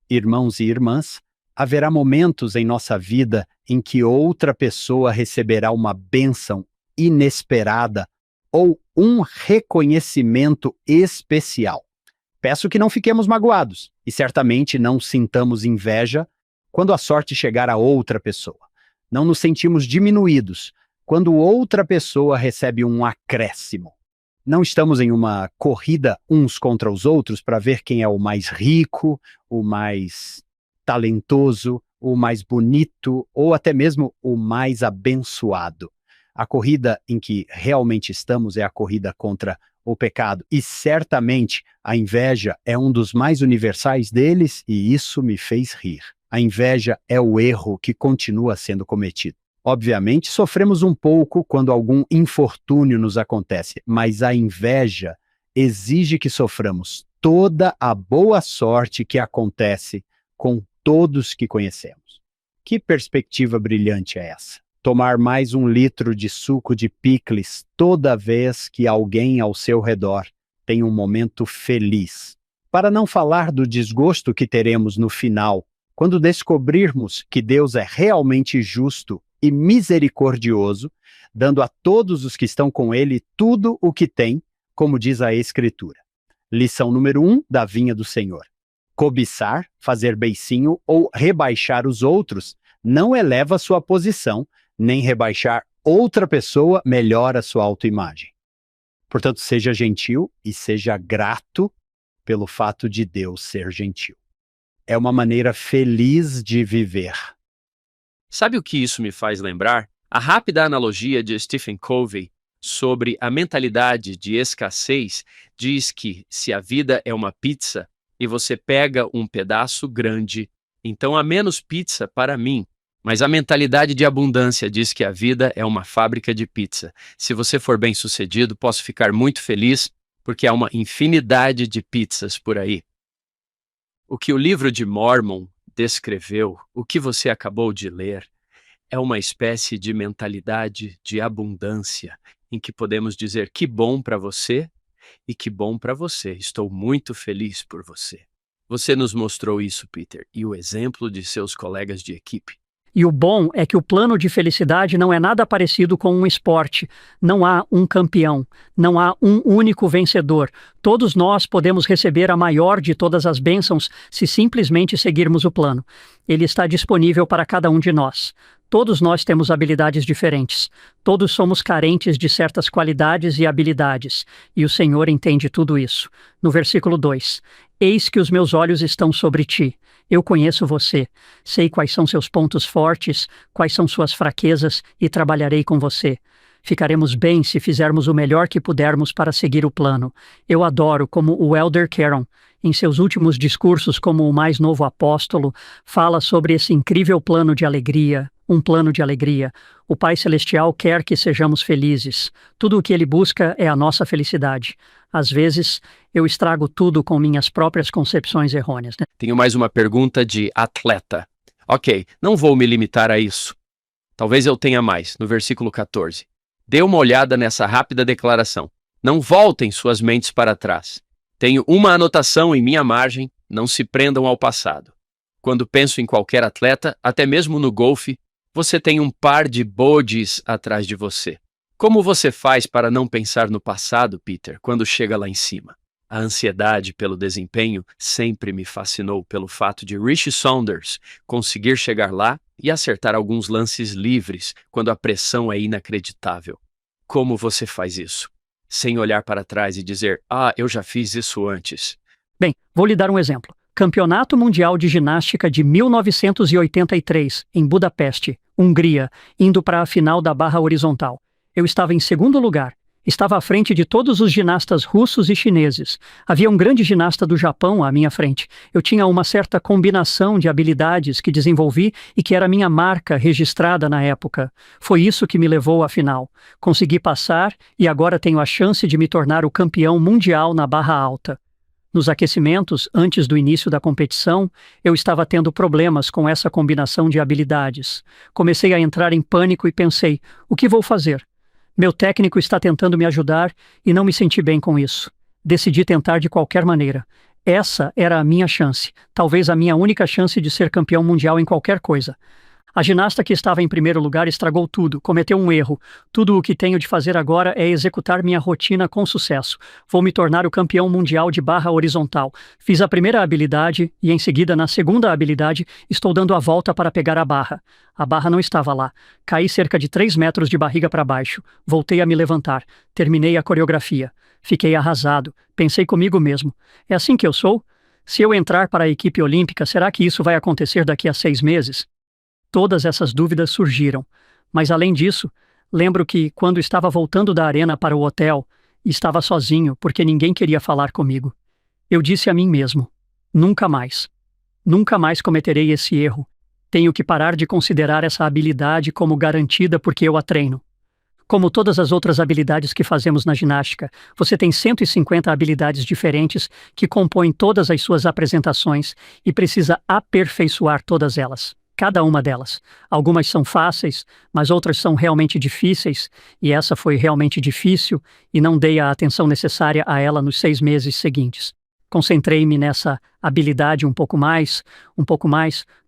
Irmãos e irmãs, haverá momentos em nossa vida em que outra pessoa receberá uma bênção inesperada ou um reconhecimento especial. Peço que não fiquemos magoados e certamente não sintamos inveja quando a sorte chegar a outra pessoa. Não nos sentimos diminuídos quando outra pessoa recebe um acréscimo. Não estamos em uma corrida uns contra os outros para ver quem é o mais rico, o mais talentoso, o mais bonito ou até mesmo o mais abençoado. A corrida em que realmente estamos é a corrida contra o pecado. E certamente a inveja é um dos mais universais deles e isso me fez rir. A inveja é o erro que continua sendo cometido. Obviamente, sofremos um pouco quando algum infortúnio nos acontece, mas a inveja exige que soframos toda a boa sorte que acontece com todos que conhecemos. Que perspectiva brilhante é essa? Tomar mais 1 litro de suco de picles toda vez que alguém ao seu redor tem um momento feliz. Para não falar do desgosto que teremos no final, quando descobrirmos que Deus é realmente justo e misericordioso, dando a todos os que estão com Ele tudo o que tem, como diz a Escritura. Lição número 1 da vinha do Senhor. Cobiçar, fazer beicinho ou rebaixar os outros não eleva sua posição, nem rebaixar outra pessoa melhora sua autoimagem. Portanto, seja gentil e seja grato pelo fato de Deus ser gentil. É uma maneira feliz de viver. Sabe o que isso me faz lembrar? A rápida analogia de Stephen Covey sobre a mentalidade de escassez diz que se a vida é uma pizza e você pega um pedaço grande, então há menos pizza para mim. Mas a mentalidade de abundância diz que a vida é uma fábrica de pizza. Se você for bem-sucedido, posso ficar muito feliz porque há uma infinidade de pizzas por aí. O que o livro de Mormon descreveu, o que você acabou de ler, é uma espécie de mentalidade de abundância, em que podemos dizer que bom para você e que bom para você. Estou muito feliz por você. Você nos mostrou isso, Peter, e o exemplo de seus colegas de equipe. E o bom é que o plano de felicidade não é nada parecido com um esporte. Não há um campeão, não há um único vencedor. Todos nós podemos receber a maior de todas as bênçãos se simplesmente seguirmos o plano. Ele está disponível para cada um de nós. Todos nós temos habilidades diferentes. Todos somos carentes de certas qualidades e habilidades. E o Senhor entende tudo isso. No versículo 2, eis que os meus olhos estão sobre ti. Eu conheço você. Sei quais são seus pontos fortes, quais são suas fraquezas e trabalharei com você. Ficaremos bem se fizermos o melhor que pudermos para seguir o plano. Eu adoro como o Elder Caron, em seus últimos discursos como o mais novo apóstolo, fala sobre esse incrível plano de alegria, um plano de alegria. O Pai Celestial quer que sejamos felizes. Tudo o que Ele busca é a nossa felicidade. Às vezes, eu estrago tudo com minhas próprias concepções errôneas, né? Tenho mais uma pergunta de atleta. Ok, não vou me limitar a isso. Talvez eu tenha mais, no versículo 14. Dê uma olhada nessa rápida declaração. Não voltem suas mentes para trás. Tenho uma anotação em minha margem, não se prendam ao passado. Quando penso em qualquer atleta, até mesmo no golfe, você tem um par de bodes atrás de você. Como você faz para não pensar no passado, Peter, quando chega lá em cima? A ansiedade pelo desempenho sempre me fascinou pelo fato de Richie Saunders conseguir chegar lá e acertar alguns lances livres quando a pressão é inacreditável. Como você faz isso? Sem olhar para trás e dizer, eu já fiz isso antes. Bem, vou lhe dar um exemplo. Campeonato Mundial de Ginástica de 1983, em Budapeste, Hungria, indo para a final da barra horizontal. Eu estava em segundo lugar. Estava à frente de todos os ginastas russos e chineses. Havia um grande ginasta do Japão à minha frente. Eu tinha uma certa combinação de habilidades que desenvolvi e que era minha marca registrada na época. Foi isso que me levou à final. Consegui passar e agora tenho a chance de me tornar o campeão mundial na barra alta. Nos aquecimentos, antes do início da competição, eu estava tendo problemas com essa combinação de habilidades. Comecei a entrar em pânico e pensei, o que vou fazer? Meu técnico está tentando me ajudar e não me senti bem com isso. Decidi tentar de qualquer maneira. Essa era a minha chance, talvez a minha única chance de ser campeão mundial em qualquer coisa. A ginasta que estava em primeiro lugar estragou tudo, cometeu um erro. Tudo o que tenho de fazer agora é executar minha rotina com sucesso. Vou me tornar o campeão mundial de barra horizontal. Fiz a primeira habilidade e, em seguida, na segunda habilidade, estou dando a volta para pegar a barra. A barra não estava lá. Caí cerca de 3 metros de barriga para baixo. Voltei a me levantar. Terminei a coreografia. Fiquei arrasado. Pensei comigo mesmo. É assim que eu sou? Se eu entrar para a equipe olímpica, será que isso vai acontecer daqui a 6 meses? Todas essas dúvidas surgiram. Mas, além disso, lembro que, quando estava voltando da arena para o hotel, estava sozinho porque ninguém queria falar comigo. Eu disse a mim mesmo: nunca mais. Nunca mais cometerei esse erro. Tenho que parar de considerar essa habilidade como garantida porque eu a treino. Como todas as outras habilidades que fazemos na ginástica, você tem 150 habilidades diferentes que compõem todas as suas apresentações e precisa aperfeiçoar todas elas. Cada uma delas. Algumas são fáceis, mas outras são realmente difíceis, e essa foi realmente difícil e não dei a atenção necessária a ela nos 6 meses seguintes. Concentrei-me nessa habilidade um pouco mais,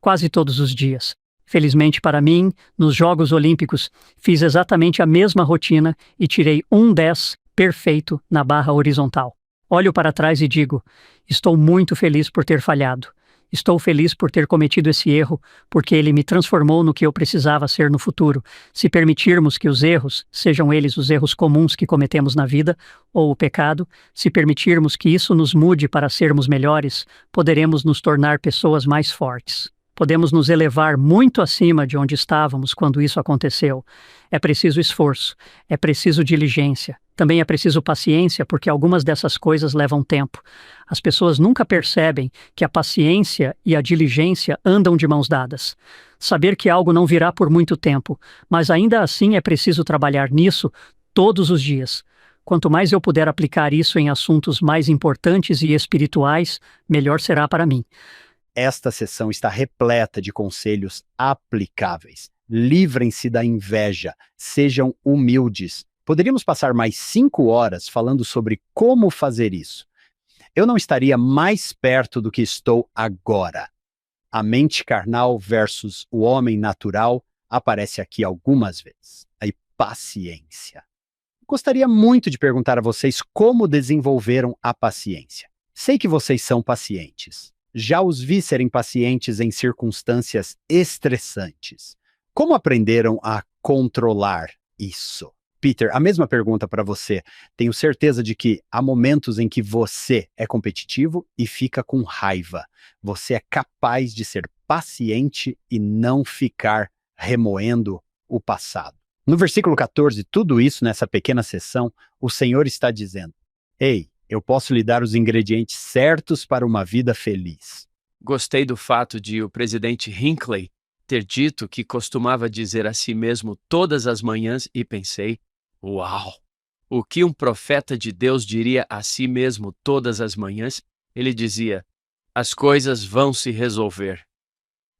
quase todos os dias. Felizmente para mim, nos Jogos Olímpicos, fiz exatamente a mesma rotina e tirei um 10 perfeito na barra horizontal. Olho para trás e digo: estou muito feliz por ter falhado. Estou feliz por ter cometido esse erro, porque ele me transformou no que eu precisava ser no futuro. Se permitirmos que os erros, sejam eles os erros comuns que cometemos na vida, ou o pecado, se permitirmos que isso nos mude para sermos melhores, poderemos nos tornar pessoas mais fortes. Podemos nos elevar muito acima de onde estávamos quando isso aconteceu. É preciso esforço, é preciso diligência. Também é preciso paciência, porque algumas dessas coisas levam tempo. As pessoas nunca percebem que a paciência e a diligência andam de mãos dadas. Saber que algo não virá por muito tempo, mas ainda assim é preciso trabalhar nisso todos os dias. Quanto mais eu puder aplicar isso em assuntos mais importantes e espirituais, melhor será para mim. Esta sessão está repleta de conselhos aplicáveis. Livrem-se da inveja, sejam humildes. Poderíamos passar mais 5 horas falando sobre como fazer isso. Eu não estaria mais perto do que estou agora. A mente carnal versus o homem natural aparece aqui algumas vezes. Aí, paciência. Gostaria muito de perguntar a vocês como desenvolveram a paciência. Sei que vocês são pacientes. Já os vi serem pacientes em circunstâncias estressantes. Como aprenderam a controlar isso? Peter, a mesma pergunta para você. Tenho certeza de que há momentos em que você é competitivo e fica com raiva. Você é capaz de ser paciente e não ficar remoendo o passado. No versículo 14, tudo isso nessa pequena sessão, o Senhor está dizendo: ei, eu posso lhe dar os ingredientes certos para uma vida feliz. Gostei do fato de o presidente Hinckley ter dito que costumava dizer a si mesmo todas as manhãs e pensei: uau! O que um profeta de Deus diria a si mesmo todas as manhãs? Ele dizia: as coisas vão se resolver.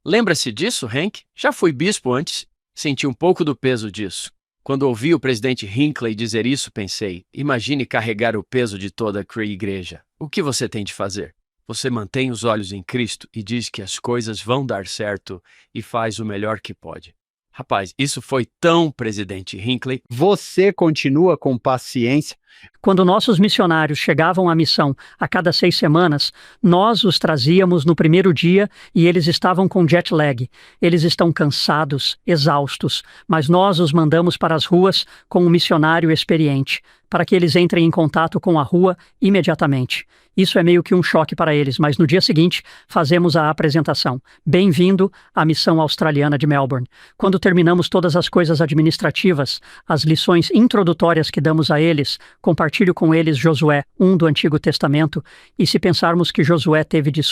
Lembra-se disso, Hank? Já fui bispo antes. Senti um pouco do peso disso. Quando ouvi o presidente Hinckley dizer isso, pensei: imagine carregar o peso de toda a igreja. O que você tem de fazer? Você mantém os olhos em Cristo e diz que as coisas vão dar certo e faz o melhor que pode. Rapaz, isso foi tão presidente Hinckley. Você continua com paciência? Quando nossos missionários chegavam à missão a cada 6 semanas, nós os trazíamos no primeiro dia e eles estavam com jet lag. Eles estão cansados, exaustos, mas nós os mandamos para as ruas com um missionário experiente, para que eles entrem em contato com a rua imediatamente. Isso é meio que um choque para eles, mas no dia seguinte fazemos a apresentação. Bem-vindo à missão australiana de Melbourne. Quando terminamos todas as coisas administrativas, as lições introdutórias que damos a eles, compartilho com eles Josué 1 do Antigo Testamento, e se pensarmos que Josué teve de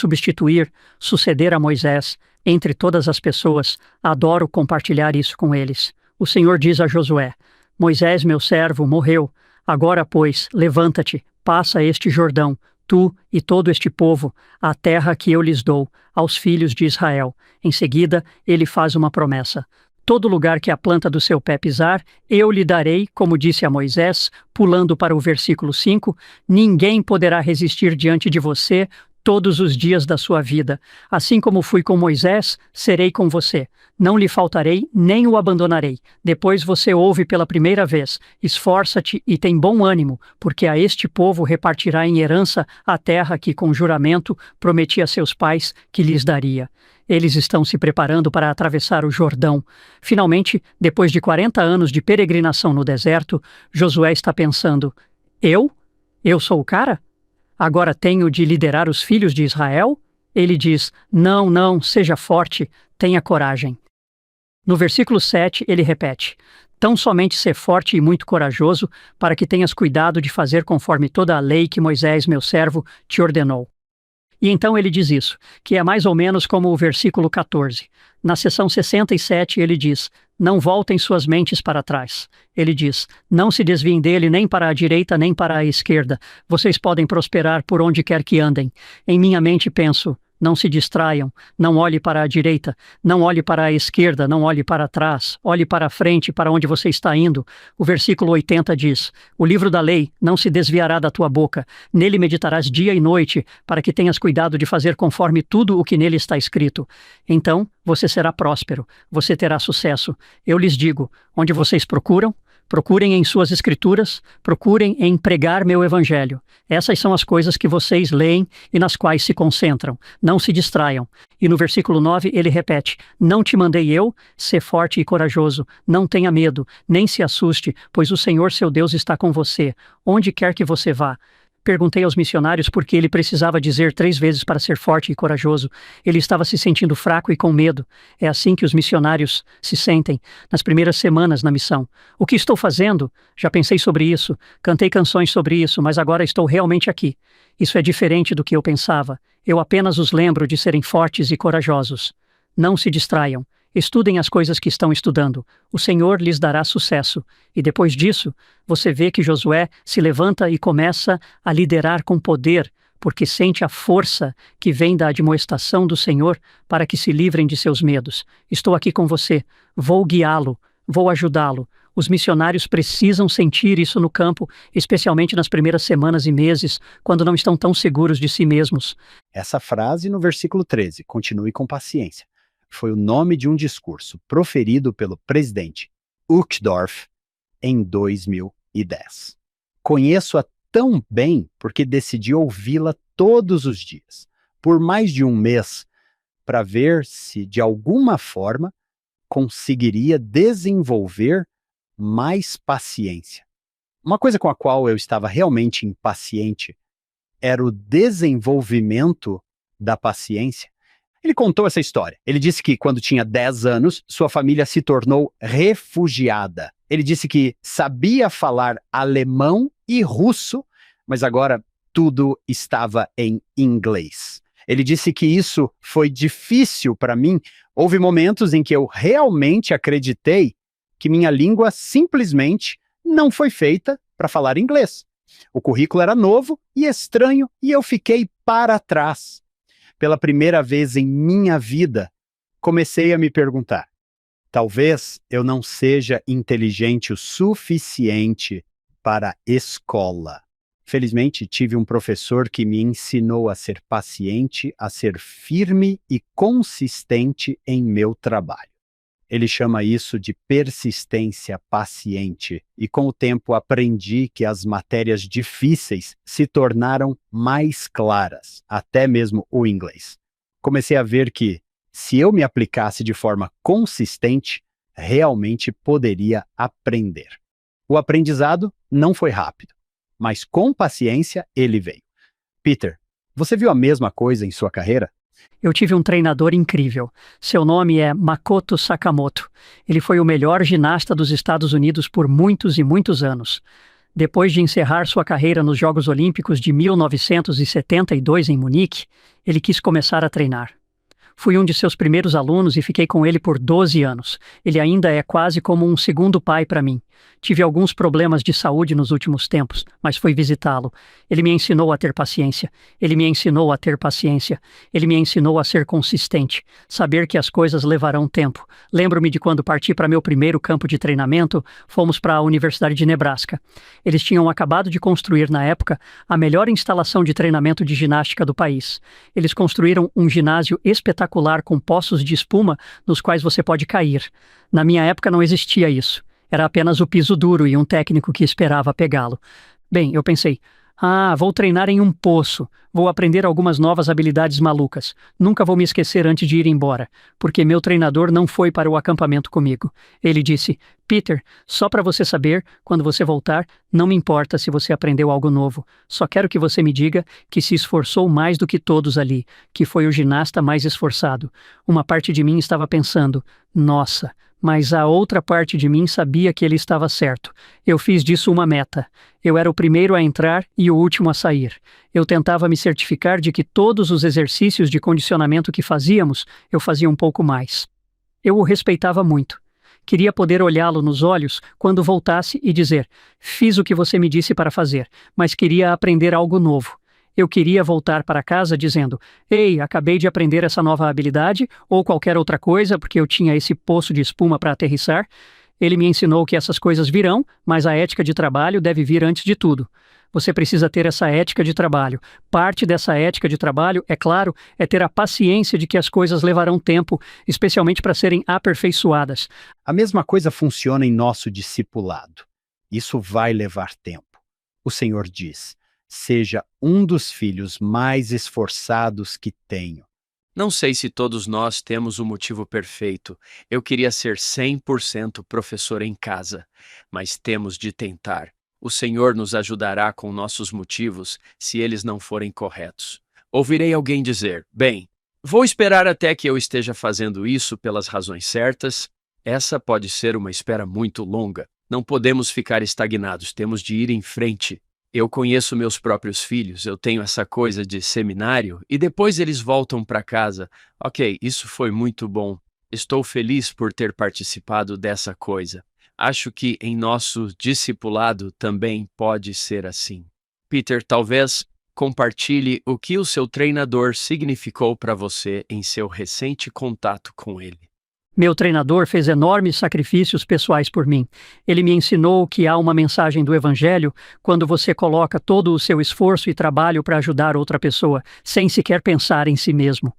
suceder a Moisés entre todas as pessoas, adoro compartilhar isso com eles. O Senhor diz a Josué: Moisés, meu servo, morreu. Agora, pois, levanta-te, passa este Jordão, tu e todo este povo, a terra que eu lhes dou, aos filhos de Israel. Em seguida, ele faz uma promessa: todo lugar que a planta do seu pé pisar, eu lhe darei, como disse a Moisés, pulando para o versículo 5, ninguém poderá resistir diante de você todos os dias da sua vida. Assim como fui com Moisés, serei com você. Não lhe faltarei, nem o abandonarei. Depois você ouve pela primeira vez. Esforça-te e tem bom ânimo, porque a este povo repartirá em herança a terra que, com juramento, prometi a seus pais que lhes daria. Eles estão se preparando para atravessar o Jordão. Finalmente, depois de 40 anos de peregrinação no deserto, Josué está pensando: Eu? Eu sou o cara? Agora tenho de liderar os filhos de Israel? Ele diz: Não, não, seja forte, tenha coragem. No versículo 7, ele repete: Tão somente ser forte e muito corajoso, para que tenhas cuidado de fazer conforme toda a lei que Moisés, meu servo, te ordenou. E então ele diz isso, que é mais ou menos como o versículo 14. Na seção 67 ele diz: Não voltem suas mentes para trás. Ele diz: Não se desviem dele nem para a direita nem para a esquerda. Vocês podem prosperar por onde quer que andem. Em minha mente penso: Não se distraiam, não olhe para a direita, não olhe para a esquerda, não olhe para trás, olhe para a frente, para onde você está indo. O versículo 80 diz: O livro da lei não se desviará da tua boca, nele meditarás dia e noite, para que tenhas cuidado de fazer conforme tudo o que nele está escrito. Então você será próspero, você terá sucesso. Eu lhes digo: onde vocês procuram, procurem em suas escrituras, procurem em pregar meu evangelho. Essas são as coisas que vocês leem e nas quais se concentram. Não se distraiam. E no versículo 9 ele repete: Não te mandei eu? Sê forte e corajoso. Não tenha medo, nem se assuste, pois o Senhor seu Deus está com você, onde quer que você vá. Perguntei aos missionários por que ele precisava dizer 3 vezes para ser forte e corajoso. Ele estava se sentindo fraco e com medo. É assim que os missionários se sentem nas primeiras semanas na missão. O que estou fazendo? Já pensei sobre isso, cantei canções sobre isso, mas agora estou realmente aqui. Isso é diferente do que eu pensava. Eu apenas os lembro de serem fortes e corajosos. Não se distraiam. Estudem as coisas que estão estudando. O Senhor lhes dará sucesso. E depois disso, você vê que Josué se levanta e começa a liderar com poder, porque sente a força que vem da admoestação do Senhor para que se livrem de seus medos. Estou aqui com você. Vou guiá-lo. Vou ajudá-lo. Os missionários precisam sentir isso no campo, especialmente nas primeiras semanas e meses, quando não estão tão seguros de si mesmos. Essa frase no versículo 13, continue com paciência, foi o nome de um discurso proferido pelo presidente Uchtdorf em 2010. Conheço-a tão bem porque decidi ouvi-la todos os dias, por mais de um mês, para ver se, de alguma forma, conseguiria desenvolver mais paciência. Uma coisa com a qual eu estava realmente impaciente era o desenvolvimento da paciência. Ele contou essa história. Ele disse que quando tinha 10 anos, sua família se tornou refugiada. Ele disse que sabia falar alemão e russo, mas agora tudo estava em inglês. Ele disse que isso foi difícil para mim. Houve momentos em que eu realmente acreditei que minha língua simplesmente não foi feita para falar inglês. O currículo era novo e estranho e eu fiquei para trás. Pela primeira vez em minha vida, comecei a me perguntar: talvez eu não seja inteligente o suficiente para a escola. Felizmente, tive um professor que me ensinou a ser paciente, a ser firme e consistente em meu trabalho. Ele chama isso de persistência paciente, e com o tempo aprendi que as matérias difíceis se tornaram mais claras, até mesmo o inglês. Comecei a ver que, se eu me aplicasse de forma consistente, realmente poderia aprender. O aprendizado não foi rápido, mas com paciência ele veio. Peter, você viu a mesma coisa em sua carreira? Eu tive um treinador incrível. Seu nome é Makoto Sakamoto. Ele foi o melhor ginasta dos Estados Unidos por muitos e muitos anos. Depois de encerrar sua carreira nos Jogos Olímpicos de 1972 em Munique, ele quis começar a treinar. Fui um de seus primeiros alunos e fiquei com ele por 12 anos. Ele ainda é quase como um segundo pai para mim. Tive alguns problemas de saúde nos últimos tempos, mas fui visitá-lo. Ele me ensinou a ter paciência. Ele me ensinou a ter paciência. Ele me ensinou a ser consistente, saber que as coisas levarão tempo. Lembro-me de quando parti para meu primeiro campo de treinamento, fomos para a Universidade de Nebraska. Eles tinham acabado de construir, na época, a melhor instalação de treinamento de ginástica do país. Eles construíram um ginásio espetacular com poços de espuma nos quais você pode cair. Na minha época não existia isso. Era apenas o piso duro e um técnico que esperava pegá-lo. Bem, eu pensei, vou treinar em um poço. Vou aprender algumas novas habilidades malucas. Nunca vou me esquecer antes de ir embora, porque meu treinador não foi para o acampamento comigo. Ele disse, Peter, só para você saber, quando você voltar, não me importa se você aprendeu algo novo. Só quero que você me diga que se esforçou mais do que todos ali, que foi o ginasta mais esforçado. Uma parte de mim estava pensando, nossa, mas a outra parte de mim sabia que ele estava certo. Eu fiz disso uma meta. Eu era o primeiro a entrar e o último a sair. Eu tentava me certificar de que todos os exercícios de condicionamento que fazíamos, eu fazia um pouco mais. Eu o respeitava muito. Queria poder olhá-lo nos olhos quando voltasse e dizer, fiz o que você me disse para fazer, mas queria aprender algo novo. Eu queria voltar para casa dizendo, ei, acabei de aprender essa nova habilidade ou qualquer outra coisa porque eu tinha esse poço de espuma para aterrissar. Ele me ensinou que essas coisas virão, mas a ética de trabalho deve vir antes de tudo. Você precisa ter essa ética de trabalho. Parte dessa ética de trabalho, é claro, é ter a paciência de que as coisas levarão tempo, especialmente para serem aperfeiçoadas. A mesma coisa funciona em nosso discipulado. Isso vai levar tempo. O Senhor diz, seja um dos filhos mais esforçados que tenho. Não sei se todos nós temos o motivo perfeito. Eu queria ser 100% professor em casa, mas temos de tentar. O Senhor nos ajudará com nossos motivos se eles não forem corretos. Ouvirei alguém dizer, bem, vou esperar até que eu esteja fazendo isso pelas razões certas. Essa pode ser uma espera muito longa. Não podemos ficar estagnados, temos de ir em frente. Eu conheço meus próprios filhos, eu tenho essa coisa de seminário e depois eles voltam para casa. Ok, isso foi muito bom. Estou feliz por ter participado dessa coisa. Acho que em nosso discipulado também pode ser assim. Peter, talvez compartilhe o que o seu treinador significou para você em seu recente contato com ele. Meu treinador fez enormes sacrifícios pessoais por mim. Ele me ensinou que há uma mensagem do Evangelho quando você coloca todo o seu esforço e trabalho para ajudar outra pessoa, sem sequer pensar em si mesmo.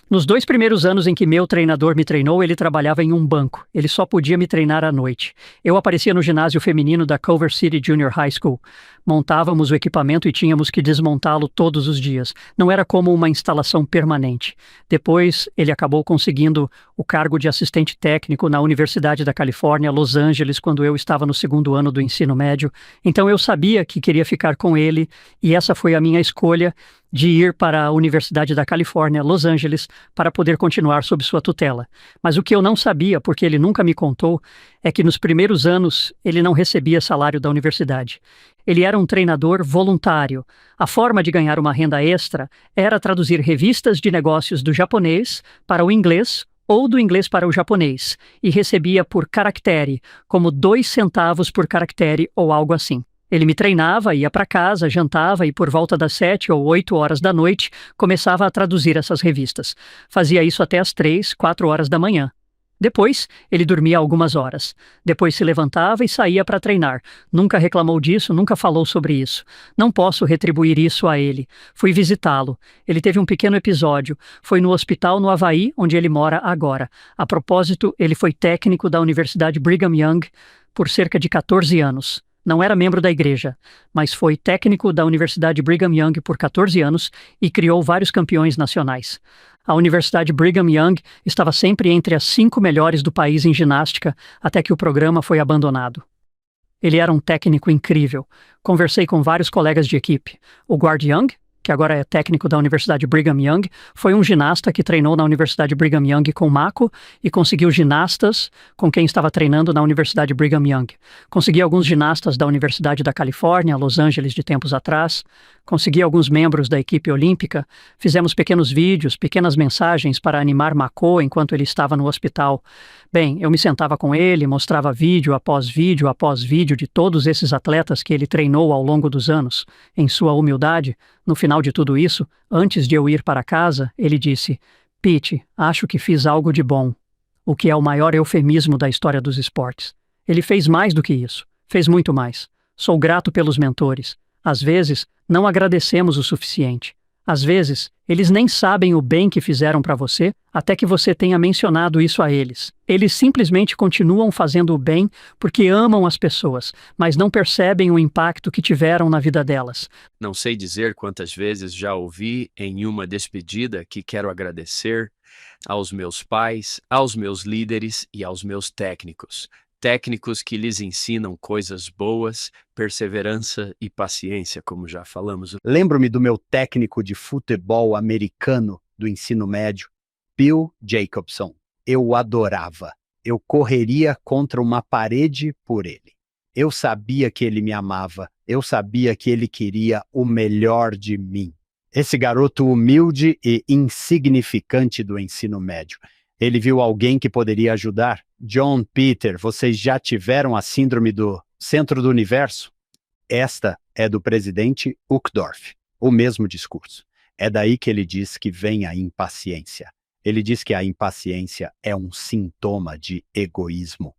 Nos 2 primeiros anos em que meu treinador me treinou, ele trabalhava em um banco. Ele só podia me treinar à noite. Eu aparecia no ginásio feminino da Culver City Junior High School. Montávamos o equipamento e tínhamos que desmontá-lo todos os dias. Não era como uma instalação permanente. Depois, ele acabou conseguindo o cargo de assistente técnico na Universidade da Califórnia, Los Angeles, quando eu estava no 2º ano do ensino médio. Então eu sabia que queria ficar com ele e essa foi a minha escolha de ir para a Universidade da Califórnia, Los Angeles, para poder continuar sob sua tutela. Mas o que eu não sabia, porque ele nunca me contou, é que nos primeiros anos ele não recebia salário da universidade. Ele era um treinador voluntário. A forma de ganhar uma renda extra era traduzir revistas de negócios do japonês para o inglês ou do inglês para o japonês, e recebia por caractere, como 2 centavos por caractere ou algo assim. Ele me treinava, ia para casa, jantava e por volta das 7 ou 8 horas da noite começava a traduzir essas revistas. Fazia isso até as 3, 4 horas da manhã. Depois, ele dormia algumas horas. Depois se levantava e saía para treinar. Nunca reclamou disso, nunca falou sobre isso. Não posso retribuir isso a ele. Fui visitá-lo. Ele teve um pequeno episódio. Foi no hospital no Havaí, onde ele mora agora. A propósito, ele foi técnico da Universidade Brigham Young por cerca de 14 anos. Não era membro da igreja, mas foi técnico da Universidade Brigham Young por 14 anos e criou vários campeões nacionais. A Universidade Brigham Young estava sempre entre as 5 melhores do país em ginástica, até que o programa foi abandonado. Ele era um técnico incrível. Conversei com vários colegas de equipe. O guard Young, que agora é técnico da Universidade Brigham Young, foi um ginasta que treinou na Universidade Brigham Young com Mako e conseguiu ginastas com quem estava treinando na Universidade Brigham Young. Consegui alguns ginastas da Universidade da Califórnia, Los Angeles, de tempos atrás. Consegui alguns membros da equipe olímpica. Fizemos pequenos vídeos, pequenas mensagens para animar Mako enquanto ele estava no hospital. Bem, eu me sentava com ele, mostrava vídeo após vídeo de todos esses atletas que ele treinou ao longo dos anos. Em sua humildade, no final de tudo isso, antes de eu ir para casa, ele disse: "Pete, acho que fiz algo de bom." O que é o maior eufemismo da história dos esportes. Ele fez mais do que isso. Fez muito mais. Sou grato pelos mentores. Às vezes, não agradecemos o suficiente. Às vezes, eles nem sabem o bem que fizeram para você até que você tenha mencionado isso a eles. Eles simplesmente continuam fazendo o bem porque amam as pessoas, mas não percebem o impacto que tiveram na vida delas. Não sei dizer quantas vezes já ouvi em uma despedida que quero agradecer aos meus pais, aos meus líderes e aos meus técnicos. Técnicos que lhes ensinam coisas boas, perseverança e paciência, como já falamos. Lembro-me do meu técnico de futebol americano do ensino médio, Bill Jacobson. Eu o adorava. Eu correria contra uma parede por ele. Eu sabia que ele me amava. Eu sabia que ele queria o melhor de mim. Esse garoto humilde e insignificante do ensino médio. Ele viu alguém que poderia ajudar. John, Peter, vocês já tiveram a síndrome do centro do universo? Esta é do presidente Uchtdorf, o mesmo discurso. É daí que ele diz que vem a impaciência. Ele diz que a impaciência é um sintoma de egoísmo.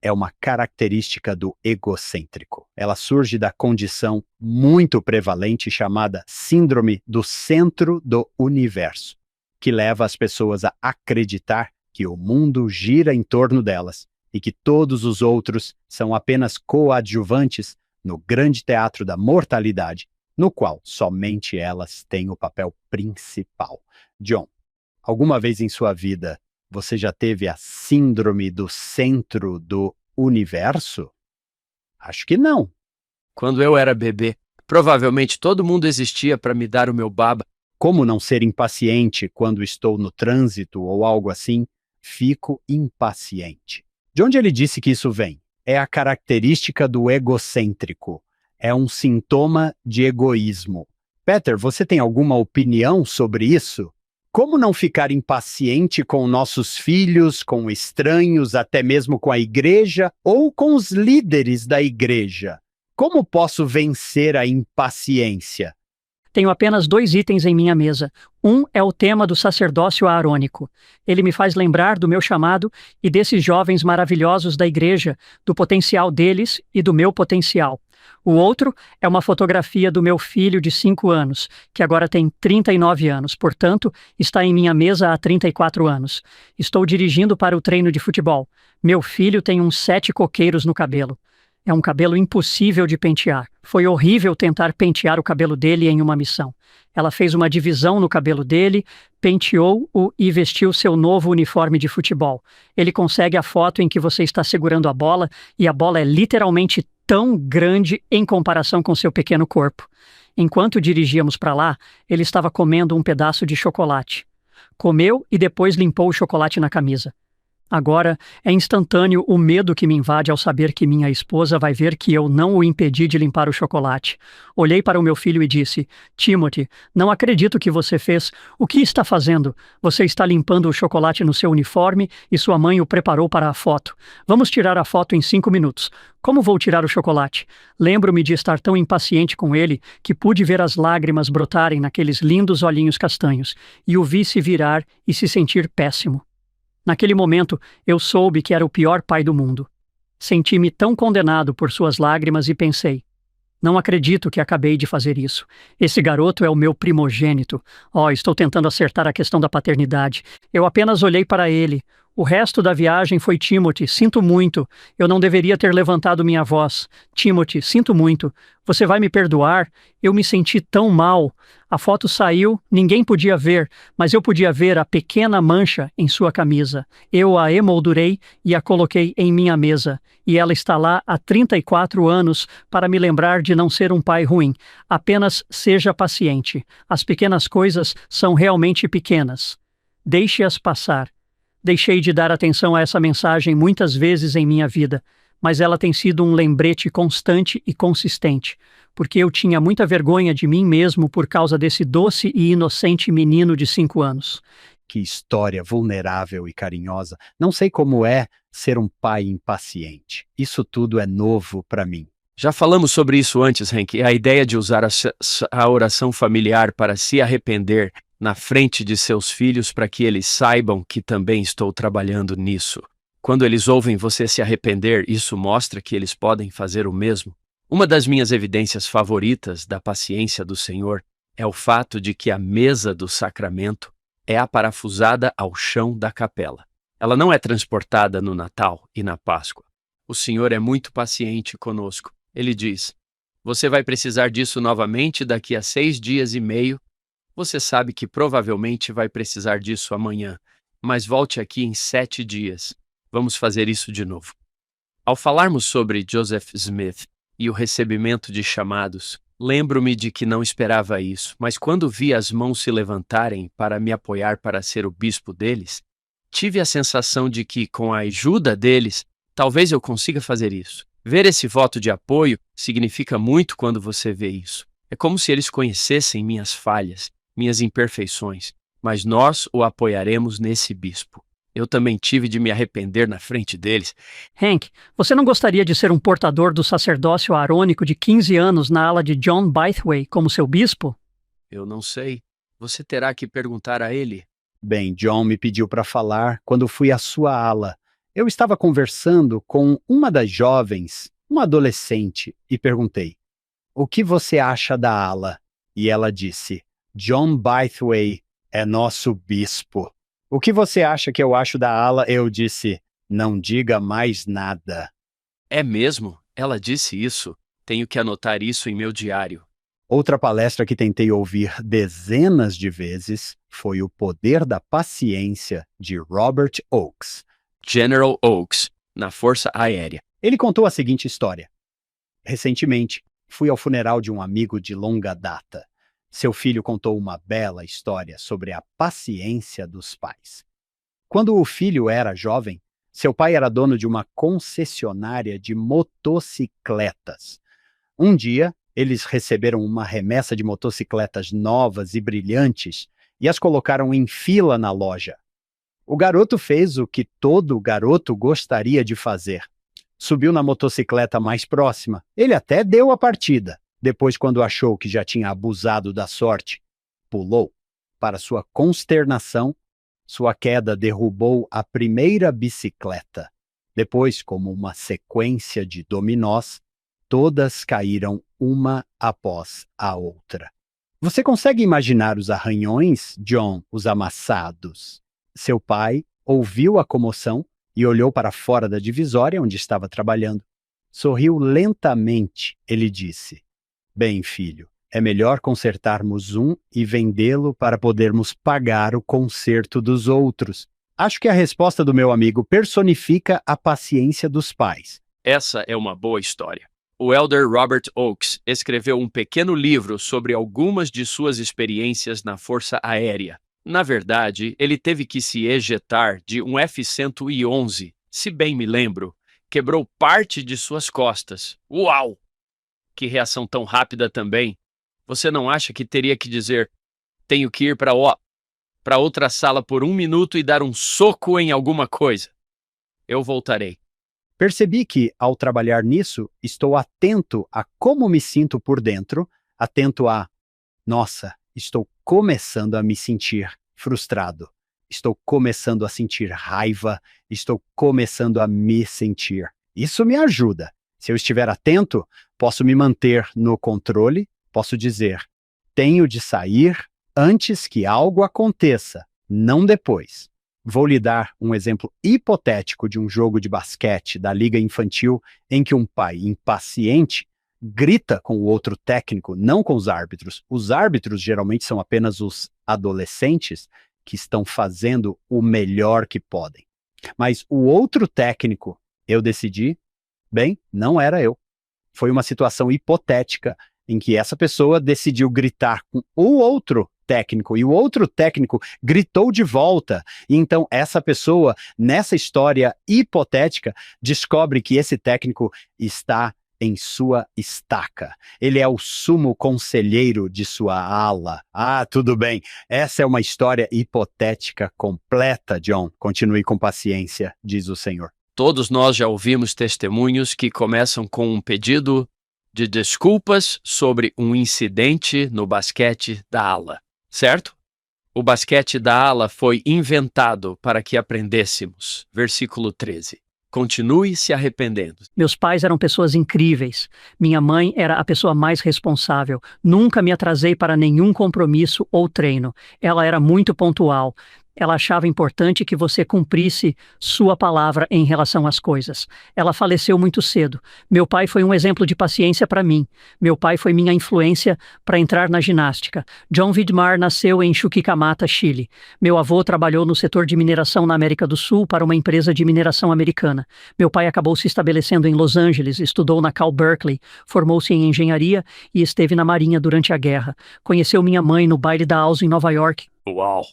É uma característica do egocêntrico. Ela surge da condição muito prevalente chamada síndrome do centro do universo, que leva as pessoas a acreditar que o mundo gira em torno delas e que todos os outros são apenas coadjuvantes no grande teatro da mortalidade, no qual somente elas têm o papel principal. John, alguma vez em sua vida você já teve a síndrome do centro do universo? Acho que não. Quando eu era bebê, provavelmente todo mundo existia para me dar o meu baba. Como não ser impaciente quando estou no trânsito ou algo assim? Fico impaciente. De onde ele disse que isso vem? É a característica do egocêntrico. É um sintoma de egoísmo. Peter, você tem alguma opinião sobre isso? Como não ficar impaciente com nossos filhos, com estranhos, até mesmo com a igreja ou com os líderes da igreja? Como posso vencer a impaciência? Tenho apenas 2 itens em minha mesa. Um é o tema do sacerdócio aarônico. Ele me faz lembrar do meu chamado e desses jovens maravilhosos da igreja, do potencial deles e do meu potencial. O outro é uma fotografia do meu filho de 5 anos, que agora tem 39 anos, portanto, está em minha mesa há 34 anos. Estou dirigindo para o treino de futebol. Meu filho tem uns 7 coqueiros no cabelo. É um cabelo impossível de pentear. Foi horrível tentar pentear o cabelo dele em uma missão. Ela fez uma divisão no cabelo dele, penteou-o e vestiu seu novo uniforme de futebol. Ele consegue a foto em que você está segurando a bola e a bola é literalmente tão grande em comparação com seu pequeno corpo. Enquanto dirigíamos para lá, ele estava comendo um pedaço de chocolate. Comeu e depois limpou o chocolate na camisa. Agora, é instantâneo o medo que me invade ao saber que minha esposa vai ver que eu não o impedi de limpar o chocolate. Olhei para o meu filho e disse: "Timothy, não acredito que você fez. O que está fazendo? Você está limpando o chocolate no seu uniforme e sua mãe o preparou para a foto. Vamos tirar a foto em 5 minutos. Como vou tirar o chocolate?" Lembro-me de estar tão impaciente com ele que pude ver as lágrimas brotarem naqueles lindos olhinhos castanhos e o vi se virar e se sentir péssimo. Naquele momento, eu soube que era o pior pai do mundo. Senti-me tão condenado por suas lágrimas e pensei: não acredito que acabei de fazer isso. Esse garoto é o meu primogênito. Estou tentando acertar a questão da paternidade. Eu apenas olhei para ele. O resto da viagem foi Timothy, sinto muito. Eu não deveria ter levantado minha voz. Timothy, sinto muito. Você vai me perdoar? Eu me senti tão mal. A foto saiu, ninguém podia ver, mas eu podia ver a pequena mancha em sua camisa. Eu a emoldurei e a coloquei em minha mesa. E ela está lá há 34 anos para me lembrar de não ser um pai ruim. Apenas seja paciente. As pequenas coisas são realmente pequenas. Deixe-as passar. Deixei de dar atenção a essa mensagem muitas vezes em minha vida, mas ela tem sido um lembrete constante e consistente, porque eu tinha muita vergonha de mim mesmo por causa desse doce e inocente menino de 5 anos. Que história vulnerável e carinhosa. Não sei como é ser um pai impaciente. Isso tudo é novo para mim. Já falamos sobre isso antes, Hank. A ideia de usar a oração familiar para se arrepender na frente de seus filhos para que eles saibam que também estou trabalhando nisso. Quando eles ouvem você se arrepender, isso mostra que eles podem fazer o mesmo. Uma das minhas evidências favoritas da paciência do Senhor é o fato de que a mesa do sacramento é aparafusada ao chão da capela. Ela não é transportada no Natal e na Páscoa. O Senhor é muito paciente conosco. Ele diz: você vai precisar disso novamente daqui a 6 dias e meio. Você sabe que provavelmente vai precisar disso amanhã, mas volte aqui em 7 dias. Vamos fazer isso de novo. Ao falarmos sobre Joseph Smith e o recebimento de chamados, lembro-me de que não esperava isso, mas quando vi as mãos se levantarem para me apoiar para ser o bispo deles, tive a sensação de que, com a ajuda deles, talvez eu consiga fazer isso. Ver esse voto de apoio significa muito quando você vê isso. É como se eles conhecessem minhas falhas, minhas imperfeições, mas nós o apoiaremos nesse bispo. Eu também tive de me arrepender na frente deles. Hank, você não gostaria de ser um portador do sacerdócio arônico de 15 anos na ala de John Bythway como seu bispo? Eu não sei. Você terá que perguntar a ele. Bem, John me pediu para falar quando fui à sua ala. Eu estava conversando com uma das jovens, uma adolescente, e perguntei: o que você acha da ala? E ela disse: John Bythway é nosso bispo. O que você acha que eu acho da ala? Eu disse: não diga mais nada. É mesmo? Ela disse isso? Tenho que anotar isso em meu diário. Outra palestra que tentei ouvir dezenas de vezes foi O Poder da Paciência, de Robert Oakes. General Oakes, na Força Aérea. Ele contou a seguinte história. Recentemente, fui ao funeral de um amigo de longa data. Seu filho contou uma bela história sobre a paciência dos pais. Quando o filho era jovem, seu pai era dono de uma concessionária de motocicletas. Um dia, eles receberam uma remessa de motocicletas novas e brilhantes e as colocaram em fila na loja. O garoto fez o que todo garoto gostaria de fazer. Subiu na motocicleta mais próxima. Ele até deu a partida. Depois, quando achou que já tinha abusado da sorte, pulou. Para sua consternação, sua queda derrubou a primeira bicicleta. Depois, como uma sequência de dominós, todas caíram uma após a outra. Você consegue imaginar os arranhões, John, os amassados? Seu pai ouviu a comoção e olhou para fora da divisória onde estava trabalhando. Sorriu lentamente. Ele disse: bem, filho, é melhor consertarmos um e vendê-lo para podermos pagar o conserto dos outros. Acho que a resposta do meu amigo personifica a paciência dos pais. Essa é uma boa história. O elder Robert Oakes escreveu um pequeno livro sobre algumas de suas experiências na Força Aérea. Na verdade, ele teve que se ejetar de um F-111, se bem me lembro. Quebrou parte de suas costas. Uau! Que reação tão rápida também. Você não acha que teria que dizer: tenho que ir para outra sala por 1 minuto e dar um soco em alguma coisa? Eu voltarei. Percebi que, ao trabalhar nisso, estou atento a como me sinto por dentro, atento a: nossa, estou começando a me sentir frustrado. Estou começando a sentir raiva. Estou começando a me sentir. Isso me ajuda. Se eu estiver atento, posso me manter no controle, posso dizer: tenho de sair antes que algo aconteça, não depois. Vou lhe dar um exemplo hipotético de um jogo de basquete da liga infantil em que um pai impaciente grita com o outro técnico, não com os árbitros. Os árbitros geralmente são apenas os adolescentes que estão fazendo o melhor que podem. Mas o outro técnico, eu decidi, bem, não era eu. Foi uma situação hipotética em que essa pessoa decidiu gritar com o outro técnico e o outro técnico gritou de volta. E então essa pessoa, nessa história hipotética, descobre que esse técnico está em sua estaca. Ele é o sumo conselheiro de sua ala. Ah, tudo bem. Essa é uma história hipotética completa, John. Continue com paciência, diz o Senhor. Todos nós já ouvimos testemunhos que começam com um pedido de desculpas sobre um incidente no basquete da ala, certo? O basquete da ala foi inventado para que aprendêssemos. Versículo 13. Continue se arrependendo. Meus pais eram pessoas incríveis. Minha mãe era a pessoa mais responsável. Nunca me atrasei para nenhum compromisso ou treino. Ela era muito pontual. Ela achava importante que você cumprisse sua palavra em relação às coisas. Ela faleceu muito cedo. Meu pai foi um exemplo de paciência para mim. Meu pai foi minha influência para entrar na ginástica. John Vidmar nasceu em Chuquicamata, Chile. Meu avô trabalhou no setor de mineração na América do Sul para uma empresa de mineração americana. Meu pai acabou se estabelecendo em Los Angeles, estudou na Cal Berkeley, formou-se em engenharia e esteve na Marinha durante a guerra. Conheceu minha mãe no baile da House em Nova York. Uau!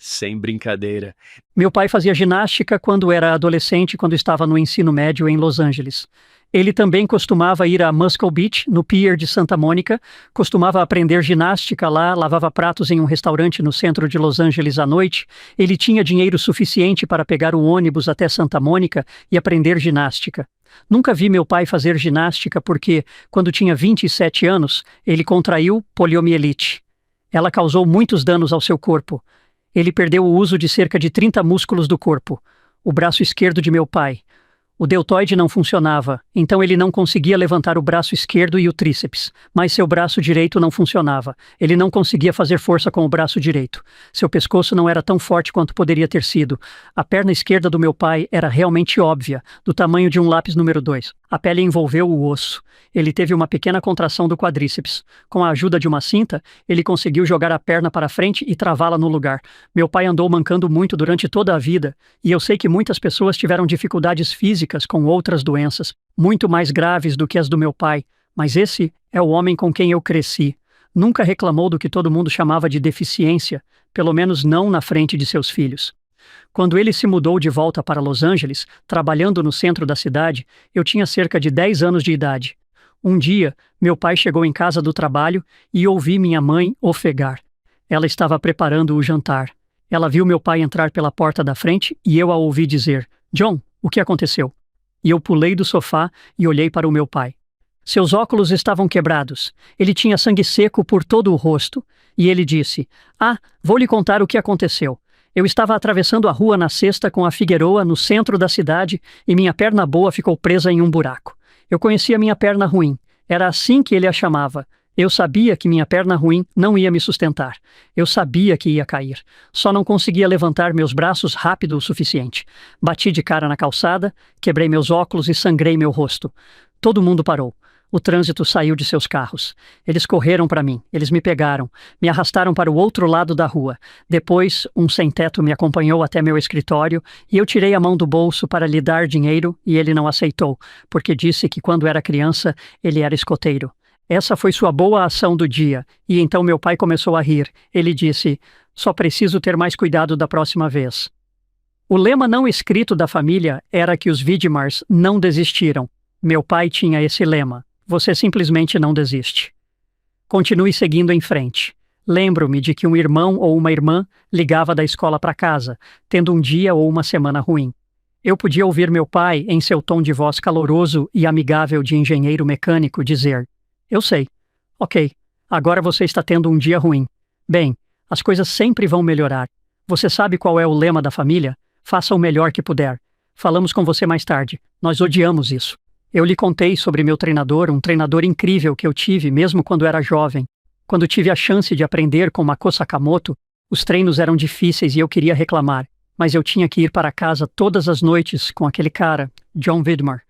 Sem brincadeira. Meu pai fazia ginástica quando era adolescente, quando estava no ensino médio em Los Angeles. Ele também costumava ir a Muscle Beach, no Pier de Santa Mônica, costumava aprender ginástica lá, lavava pratos em um restaurante no centro de Los Angeles à noite. Ele tinha dinheiro suficiente para pegar o ônibus até Santa Mônica e aprender ginástica. Nunca vi meu pai fazer ginástica porque, quando tinha 27 anos, ele contraiu poliomielite. Ela causou muitos danos ao seu corpo. Ele perdeu o uso de cerca de 30 músculos do corpo. O braço esquerdo de meu pai. O deltoide não funcionava, então ele não conseguia levantar o braço esquerdo e o tríceps, mas seu braço direito não funcionava. Ele não conseguia fazer força com o braço direito. Seu pescoço não era tão forte quanto poderia ter sido. A perna esquerda do meu pai era realmente óbvia, do tamanho de um lápis número 2. A pele envolveu o osso. Ele teve uma pequena contração do quadríceps. Com a ajuda de uma cinta, ele conseguiu jogar a perna para frente e travá-la no lugar. Meu pai andou mancando muito durante toda a vida, e eu sei que muitas pessoas tiveram dificuldades físicas com outras doenças, muito mais graves do que as do meu pai, mas esse é o homem com quem eu cresci. Nunca reclamou do que todo mundo chamava de deficiência, pelo menos não na frente de seus filhos. Quando ele se mudou de volta para Los Angeles, trabalhando no centro da cidade, eu tinha cerca de 10 anos de idade. Um dia, meu pai chegou em casa do trabalho e ouvi minha mãe ofegar. Ela estava preparando o jantar. Ela viu meu pai entrar pela porta da frente e eu a ouvi dizer: "John, o que aconteceu?" E eu pulei do sofá e olhei para o meu pai. Seus óculos estavam quebrados. Ele tinha sangue seco por todo o rosto. E ele disse: "Ah, vou lhe contar o que aconteceu. Eu estava atravessando a rua na sexta com a Figueroa no centro da cidade e minha perna boa ficou presa em um buraco. Eu conhecia minha perna ruim. Era assim que ele a chamava. Eu sabia que minha perna ruim não ia me sustentar. Eu sabia que ia cair. Só não conseguia levantar meus braços rápido o suficiente. Bati de cara na calçada, quebrei meus óculos e sangrei meu rosto. Todo mundo parou. O trânsito saiu de seus carros. Eles correram para mim. Eles me pegaram. Me arrastaram para o outro lado da rua. Depois, um sem-teto me acompanhou até meu escritório e eu tirei a mão do bolso para lhe dar dinheiro e ele não aceitou, porque disse que quando era criança ele era escoteiro. Essa foi sua boa ação do dia, e então meu pai começou a rir. Ele disse: "Só preciso ter mais cuidado da próxima vez." O lema não escrito da família era que os Vidmars não desistiram. Meu pai tinha esse lema: "Você simplesmente não desiste." Continue seguindo em frente. Lembro-me de que um irmão ou uma irmã ligava da escola para casa, tendo um dia ou uma semana ruim. Eu podia ouvir meu pai, em seu tom de voz caloroso e amigável de engenheiro mecânico, dizer: "Eu sei. Ok, agora você está tendo um dia ruim. Bem, as coisas sempre vão melhorar. Você sabe qual é o lema da família? Faça o melhor que puder. Falamos com você mais tarde. Nós odiamos isso." Eu lhe contei sobre meu treinador, um treinador incrível que eu tive mesmo quando era jovem. Quando tive a chance de aprender com Mako Sakamoto, os treinos eram difíceis e eu queria reclamar. mas eu tinha que ir para casa todas as noites com aquele cara, John Vidmar.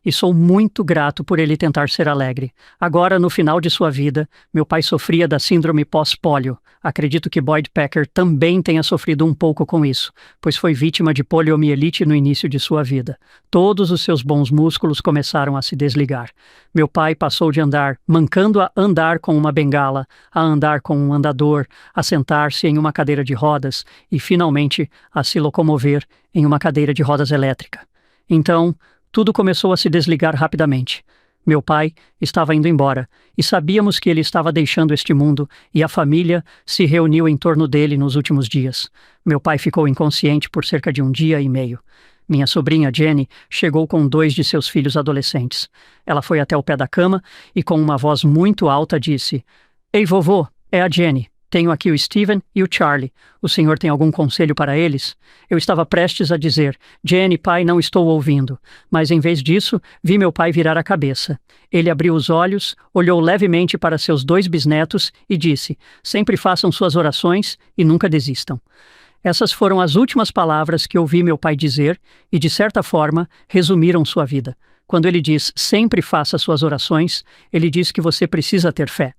E sou muito grato por ele tentar ser alegre. Agora, no final de sua vida, meu pai sofria da síndrome pós-pólio. Acredito que Boyd Packer também tenha sofrido um pouco com isso, pois foi vítima de poliomielite no início de sua vida. Todos os seus bons músculos começaram a se desligar. Meu pai passou de andar mancando a andar com uma bengala, a andar com um andador, a sentar-se em uma cadeira de rodas e, finalmente, a se locomover em uma cadeira de rodas elétrica. Então, tudo começou a se desligar rapidamente. Meu pai estava indo embora e sabíamos que ele estava deixando este mundo e a família se reuniu em torno dele nos últimos dias. Meu pai ficou inconsciente por cerca de 1 dia e meio. Minha sobrinha Jenny chegou com 2 de seus filhos adolescentes. Ela foi até o pé da cama e com uma voz muito alta disse: "Ei, vovô, é a Jenny. Tenho aqui o Steven e o Charlie. O senhor tem algum conselho para eles?" Eu estava prestes a dizer: "Jenny, pai, não estou ouvindo." Mas em vez disso, vi meu pai virar a cabeça. Ele abriu os olhos, olhou levemente para seus 2 bisnetos e disse: "Sempre façam suas orações e nunca desistam." Essas foram as últimas palavras que ouvi meu pai dizer e, de certa forma, resumiram sua vida. Quando ele diz "sempre faça suas orações", ele diz que você precisa ter fé.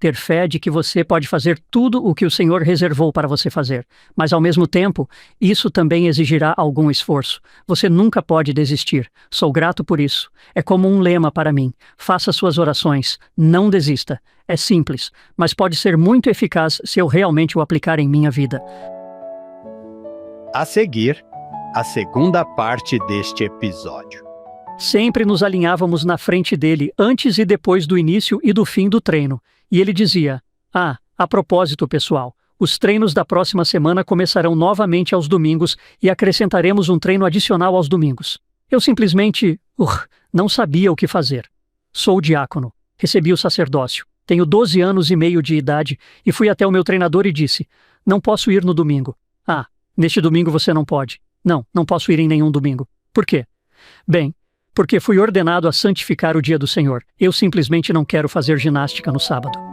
Ter fé de que você pode fazer tudo o que o Senhor reservou para você fazer. Mas, ao mesmo tempo, isso também exigirá algum esforço. Você nunca pode desistir. Sou grato por isso. É como um lema para mim. Faça suas orações. Não desista. É simples, mas pode ser muito eficaz se eu realmente o aplicar em minha vida. A seguir, a segunda parte deste episódio. Sempre nos alinhávamos na frente dele antes e depois do início e do fim do treino. E ele dizia: a propósito, pessoal, os treinos da próxima semana começarão novamente aos domingos e acrescentaremos um treino adicional aos domingos. Eu simplesmente, não sabia o que fazer. Sou diácono, recebi o sacerdócio, tenho 12 anos e meio de idade e fui até o meu treinador e disse: "Não posso ir no domingo." Neste domingo você não pode. Não posso ir em nenhum domingo. Por quê? Bem, porque fui ordenado a santificar o dia do Senhor. Eu simplesmente não quero fazer ginástica no sábado.